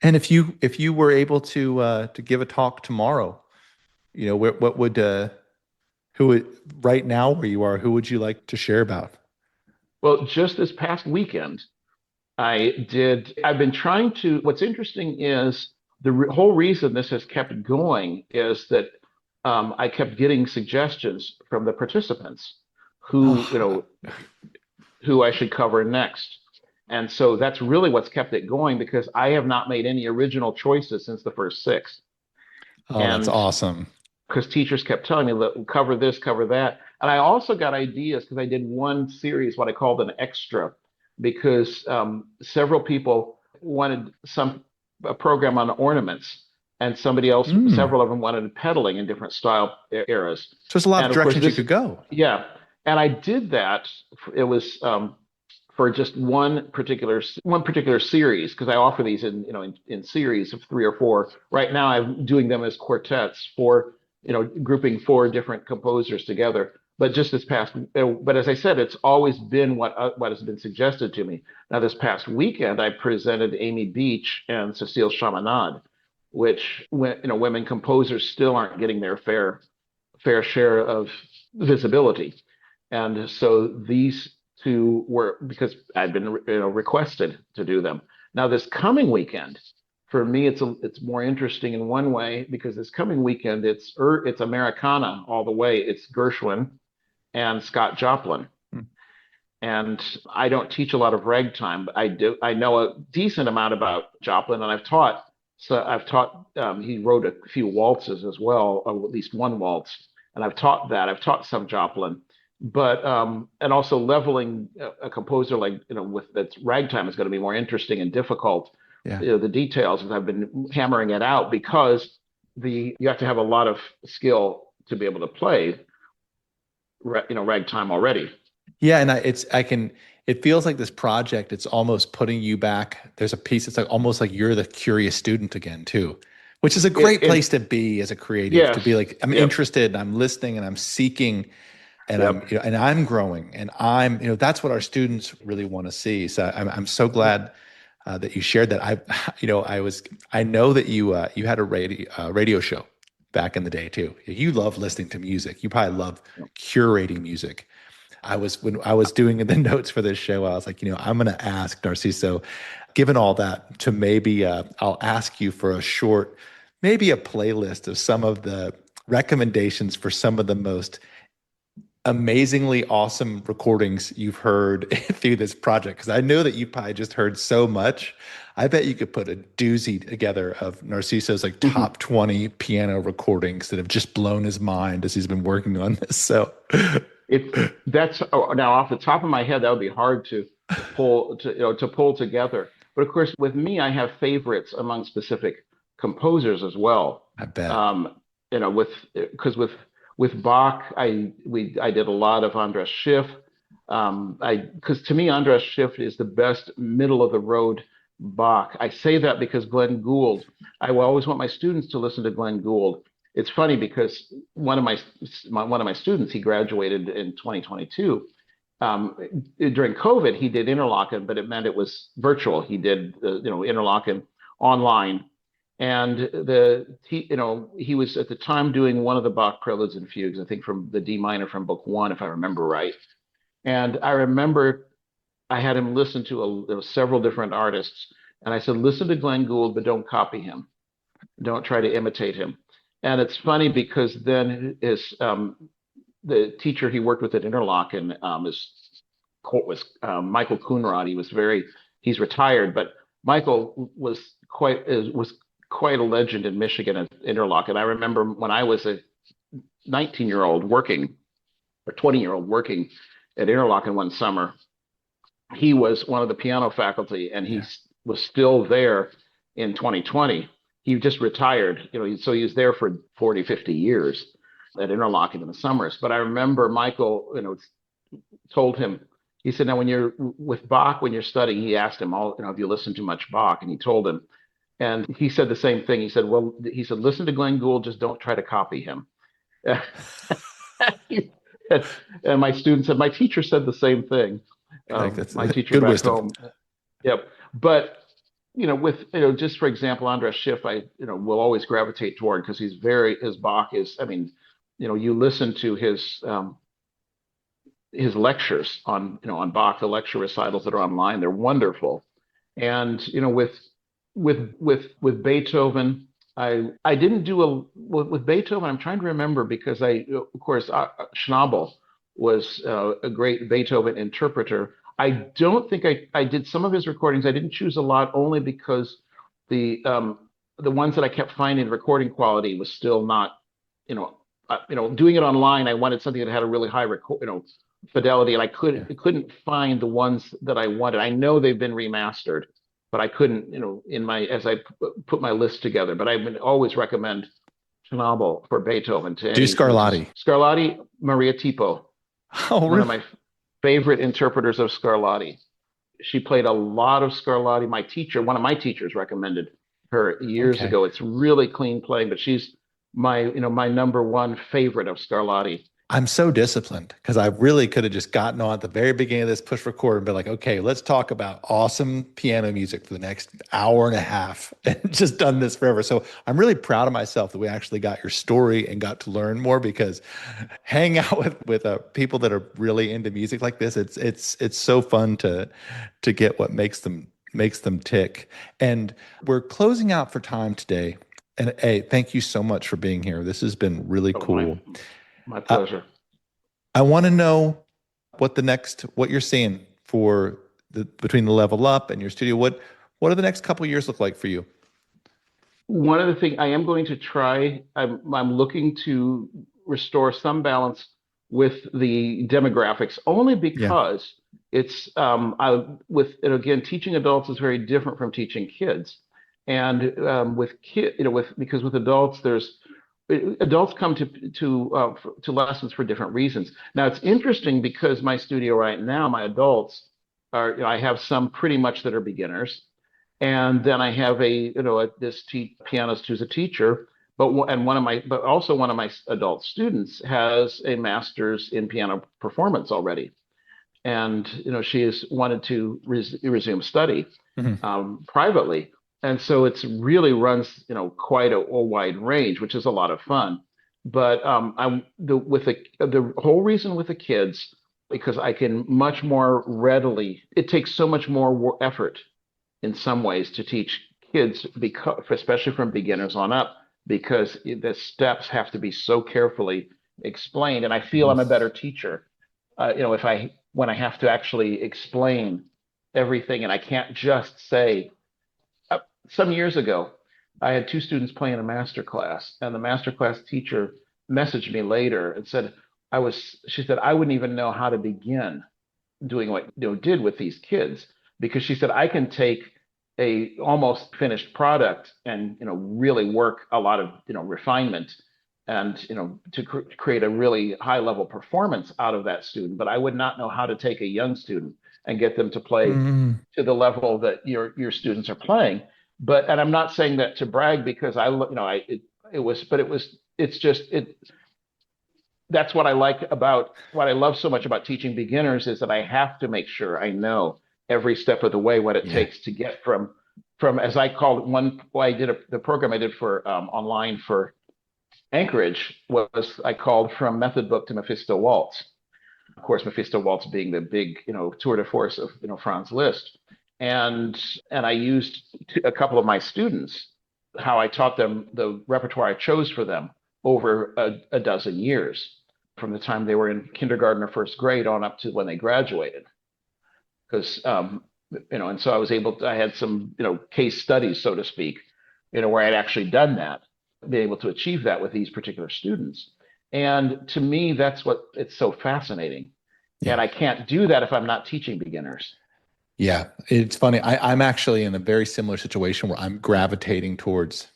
And if you were able to give a talk tomorrow, what would Right now where you are, who would you like to share about? Well, just this past weekend, I've been trying to, what's interesting is whole reason this has kept going is that I kept getting suggestions from the participants who, Oh, who I should cover next. And so that's really what's kept it going because I have not made any original choices since the first six. oh, that's And awesome. because teachers kept telling me, "Look, cover this, cover that." And I also got ideas because I did one series, what I called an extra, because several people wanted a program on ornaments, and somebody else, Mm. several of them wanted pedaling in different style eras. So there's a lot of And of course, directions you could go. yeah, and I did that. It was for just one particular series because I offer these in in series of three or four. Right now, I'm doing them as quartets for grouping four different composers together. But just this past, but as I said, it's always been what has been suggested to me. Now, this past weekend, I presented Amy Beach and Cecile Chaminade, which women composers still aren't getting their fair share of visibility. And so these two were because I'd been requested to do them. Now this coming weekend, for me, it's more interesting in one way because this coming weekend it's Americana all the way. It's Gershwin and Scott Joplin. Hmm. And I don't teach a lot of ragtime, but I know a decent amount about Joplin, and I've taught. So I've taught. He wrote a few waltzes as well, or at least one waltz, and I've taught that. I've taught some Joplin, but and also leveling a composer like with that's ragtime is going to be more interesting and difficult. Yeah. The details, as I've been hammering it out, because you have to have a lot of skill to be able to play, ragtime already. Yeah, and it feels like this project, it's almost putting you back. There's a piece, it's like almost like you're the curious student again too, which is a great place to be as a creative, to be Yes. like, I'm Yep. interested, I'm listening, and I'm seeking, and Yep. and I'm growing, and that's what our students really want to see. So I'm so glad that you shared that. I know that you had a radio show back in the day too. You love listening to music. You probably love curating music. When I was doing the notes for this show, I was like, I'm going to ask Narciso, given all that, to maybe I'll ask you for maybe a playlist of some of the recommendations for some of the most amazingly awesome recordings you've heard through this project. Because I know that you probably just heard so much. I bet you could put a doozy together of Narciso's like Mhm. top 20 piano recordings that have just blown his mind as he's been working on this. So That's now off the top of my head, that would be hard to pull together. But of course, with me, I have favorites among specific composers as well. I bet. Um, with because with Bach, I did a lot of Andras Schiff. I because to me, Andras Schiff is the best middle of the road Bach. I say that because Glenn Gould. I will always want my students to listen to Glenn Gould. It's funny because one of my students, he graduated in 2022. During COVID, he did Interlochen, but it meant it was virtual. He did Interlochen online, and he was at the time doing one of the Bach preludes and fugues, I think from the D minor from Book One, if I remember right. And I remember I had him listen to several different artists, and I said, listen to Glenn Gould, but don't copy him. Don't try to imitate him. And it's funny because then the teacher he worked with at Interlochen was Michael Coonrod. He's retired, but Michael was quite a legend in Michigan at Interlochen. I remember when I was a 19-year-old working or 20-year-old working at Interlochen one summer, he was one of the piano faculty, and he was still there in 2020. He just retired, so he was there for 40, 50 years at Interlochen in the summers. But I remember Michael, told him, he said, now when you're with Bach, when you're studying, he asked him, have you listened to much Bach? And he told him, and he said the same thing. He said, listen to Glenn Gould, just don't try to copy him. And my student said, my teacher said the same thing. That's My teacher good back wisdom. home. Yep. But with just for example, Andras Schiff, I will always gravitate toward because his Bach is, I mean, you listen to his lectures on, on Bach, the lecture recitals that are online. They're wonderful. And, with Beethoven, I didn't do with Beethoven. I'm trying to remember because of course, Schnabel was a great Beethoven interpreter. I don't think I did some of his recordings. I didn't choose a lot only because the ones that I kept finding, recording quality was still not, doing it online. I wanted something that had a really high fidelity, and I couldn't find the ones that I wanted. I know they've been remastered, but I couldn't, as I put my list together. But I would always recommend Schnabel for Beethoven to Do any Scarlatti. Scarlatti, Maria Tipo, Oh, one really? of my favorite interpreters of Scarlatti. She played a lot of Scarlatti. One of my teachers recommended her years ago. It's really clean playing, but she's my number one favorite of Scarlatti. I'm so disciplined because I really could have just gotten on at the very beginning of this, push record, and been like, okay, let's talk about awesome piano music for the next hour and a half, and just done this forever. So I'm really proud of myself that we actually got your story and got to learn more, because hang out with people that are really into music like this, it's so fun to get what makes them tick. And we're closing out for time today. And hey, thank you so much for being here. This has been really cool. My pleasure. I want to know what you're seeing for between the level up and your studio. What do the next couple of years look like for you? One of the things I am going to try, I'm looking to restore some balance with the demographics, only because it's and again, teaching adults is very different from teaching kids. And because with adults, adults come to lessons for different reasons. Now it's interesting because my studio right now, my adults are, I have some pretty much that are beginners, and then I have this pianist who's a teacher, but also one of my adult students has a master's in piano performance already, and she has wanted to resume study privately. And so it's really runs, quite a wide range, which is a lot of fun. But the whole reason with the kids, because I can much more readily, it takes so much more effort in some ways to teach kids, because especially from beginners on up, because the steps have to be so carefully explained. And I feel I'm a better teacher, when I have to actually explain everything, and I can't just say. Some years ago, I had two students playing a master class, and the master class teacher messaged me later and said, she said, I wouldn't even know how to begin doing what did with these kids, because she said, I can take a almost finished product and, really work a lot of, refinement and, to create a really high level performance out of that student. But I would not know how to take a young student and get them to play to the level that your students are playing. And I'm not saying that to brag, because that's what I love so much about teaching beginners, is that I have to make sure I know every step of the way what it takes to get from, as I called it, the program I did for online for Anchorage I called from method book to Mephisto Waltz. Of course, Mephisto Waltz being the big, tour de force of, Franz Liszt. And I used a couple of my students, how I taught them the repertoire I chose for them over a dozen years, from the time they were in kindergarten or first grade on up to when they graduated. Because, and so I had some, case studies, so to speak, where I'd actually done that, being able to achieve that with these particular students. And to me, that's what it's so fascinating. And I can't do that if I'm not teaching beginners. Yeah, it's funny. I'm actually in a very similar situation where I'm gravitating towards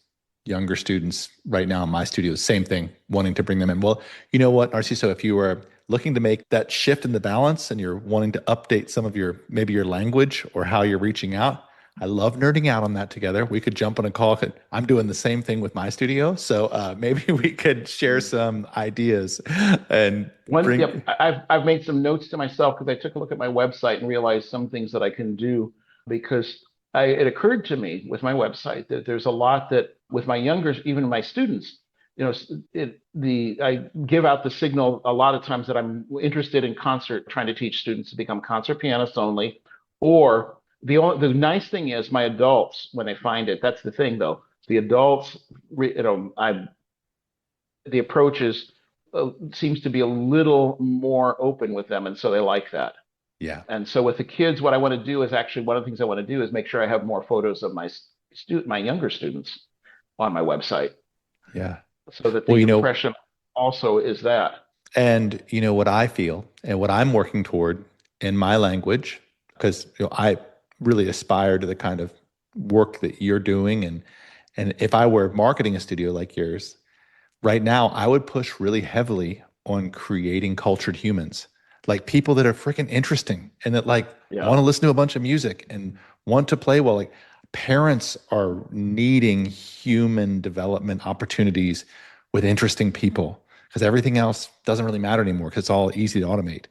younger students right now in my studio. Same thing, wanting to bring them in. Well, you know what, Narciso, if you were looking to make that shift in the balance and you're wanting to update some of maybe your language or how you're reaching out, I love nerding out on that together. We could jump on a call. I'm doing the same thing with my studio. So maybe we could share some ideas and I've made some notes to myself, because I took a look at my website and realized some things that I can do, because it occurred to me with my website that there's a lot that with my even my students, I give out the signal a lot of times that I'm interested in concert, trying to teach students to become concert pianists only. Or the nice thing is my adults, when they find it, that's the thing though. The adults, the approach is seems to be a little more open with them, and so they like that. Yeah. And so with the kids, what I want to do is actually one of the things I want to do is make sure I have more photos of my younger students on my website. Yeah. So that the impression also is that. And what I feel and what I'm working toward in my language, because I really aspire to the kind of work that you're doing, and if I were marketing a studio like yours, right now I would push really heavily on creating cultured humans, like people that are freaking interesting and that want to listen to a bunch of music and want to play well. Like parents are needing human development opportunities with interesting people, because everything else doesn't really matter anymore because it's all easy to automate.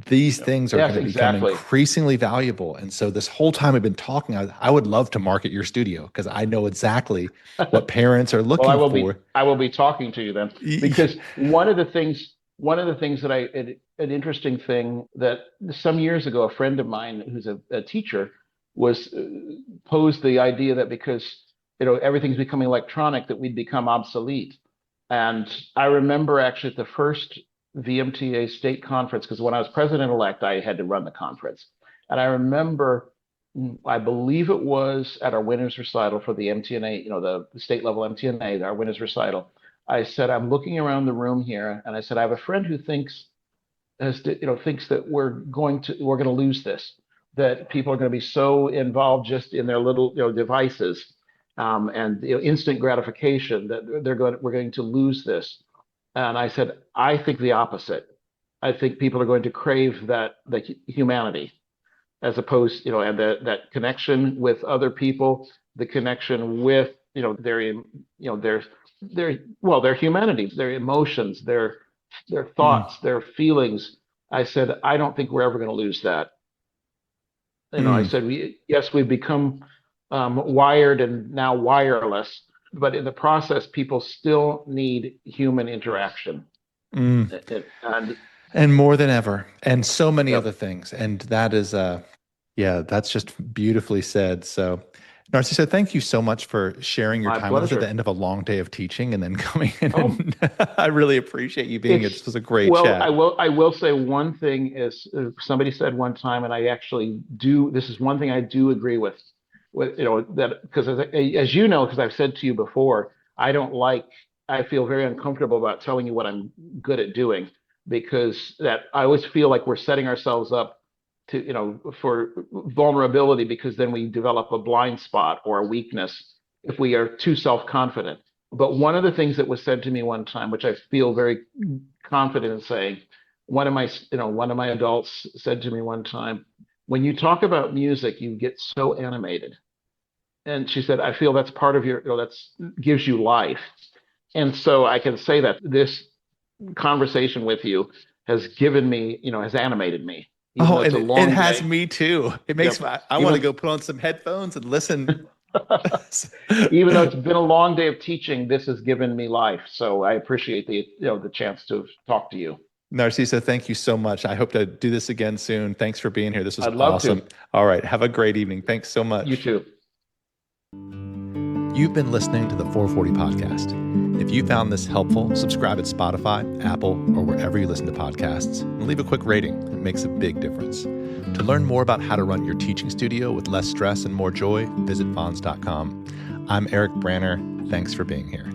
These things are going to become increasingly valuable. And so this whole time we've been talking, I would love to market your studio because I know exactly what parents are looking for. I will be talking to you then, because one of the things that an interesting thing that some years ago, a friend of mine who's a teacher was posed the idea that because everything's becoming electronic, that we'd become obsolete. And I remember actually at the first VMTA state conference, because when I was president-elect, I had to run the conference. And I remember, I believe it was at our winners recital for the MTNA, the state level MTNA, our winners recital. I said, I'm looking around the room here, and I said, I have a friend who thinks that we're going to lose this, that people are going to be so involved just in their little devices. And instant gratification, that we're going to lose this. And I said, I think the opposite. I think people are going to crave the humanity, as opposed, and that connection with other people, the connection with, their humanity, their emotions, their thoughts, their feelings. I said, I don't think we're ever going to lose that. I said, we've become wired and now wireless, but in the process, people still need human interaction. And more than ever, and so many other things. And that is, that's just beautifully said. So, Narciso, thank you so much for sharing your time with us at the end of a long day of teaching and then coming in. And I really appreciate you being here. This was a great chat. I will say one thing is, somebody said one time, and I actually do, this is one thing I do agree with that, because as you know, because I've said to you before, I feel very uncomfortable about telling you what I'm good at doing, because that I always feel like we're setting ourselves up to, for vulnerability, because then we develop a blind spot or a weakness if we are too self-confident. But one of the things that was said to me one time, which I feel very confident in saying, one of my adults said to me one time, when you talk about music, you get so animated. And she said, I feel that's part of that's gives you life. And so I can say that this conversation with you has given me, has animated me. Oh, and it has me too. It makes I want to go put on some headphones and listen. Even though it's been a long day of teaching, this has given me life. So I appreciate the chance to talk to you. Narciso, thank you so much. I hope to do this again soon. Thanks for being here. This was awesome. I'd love to. All right. Have a great evening. Thanks so much. You too. You've been listening to the 440 podcast. If you found this helpful, subscribe at Spotify, Apple, or wherever you listen to podcasts, and leave a quick rating. It makes a big difference. To learn more about how to run your teaching studio with less stress and more joy, visit fonz.com. I'm Eric Branner. Thanks for being here.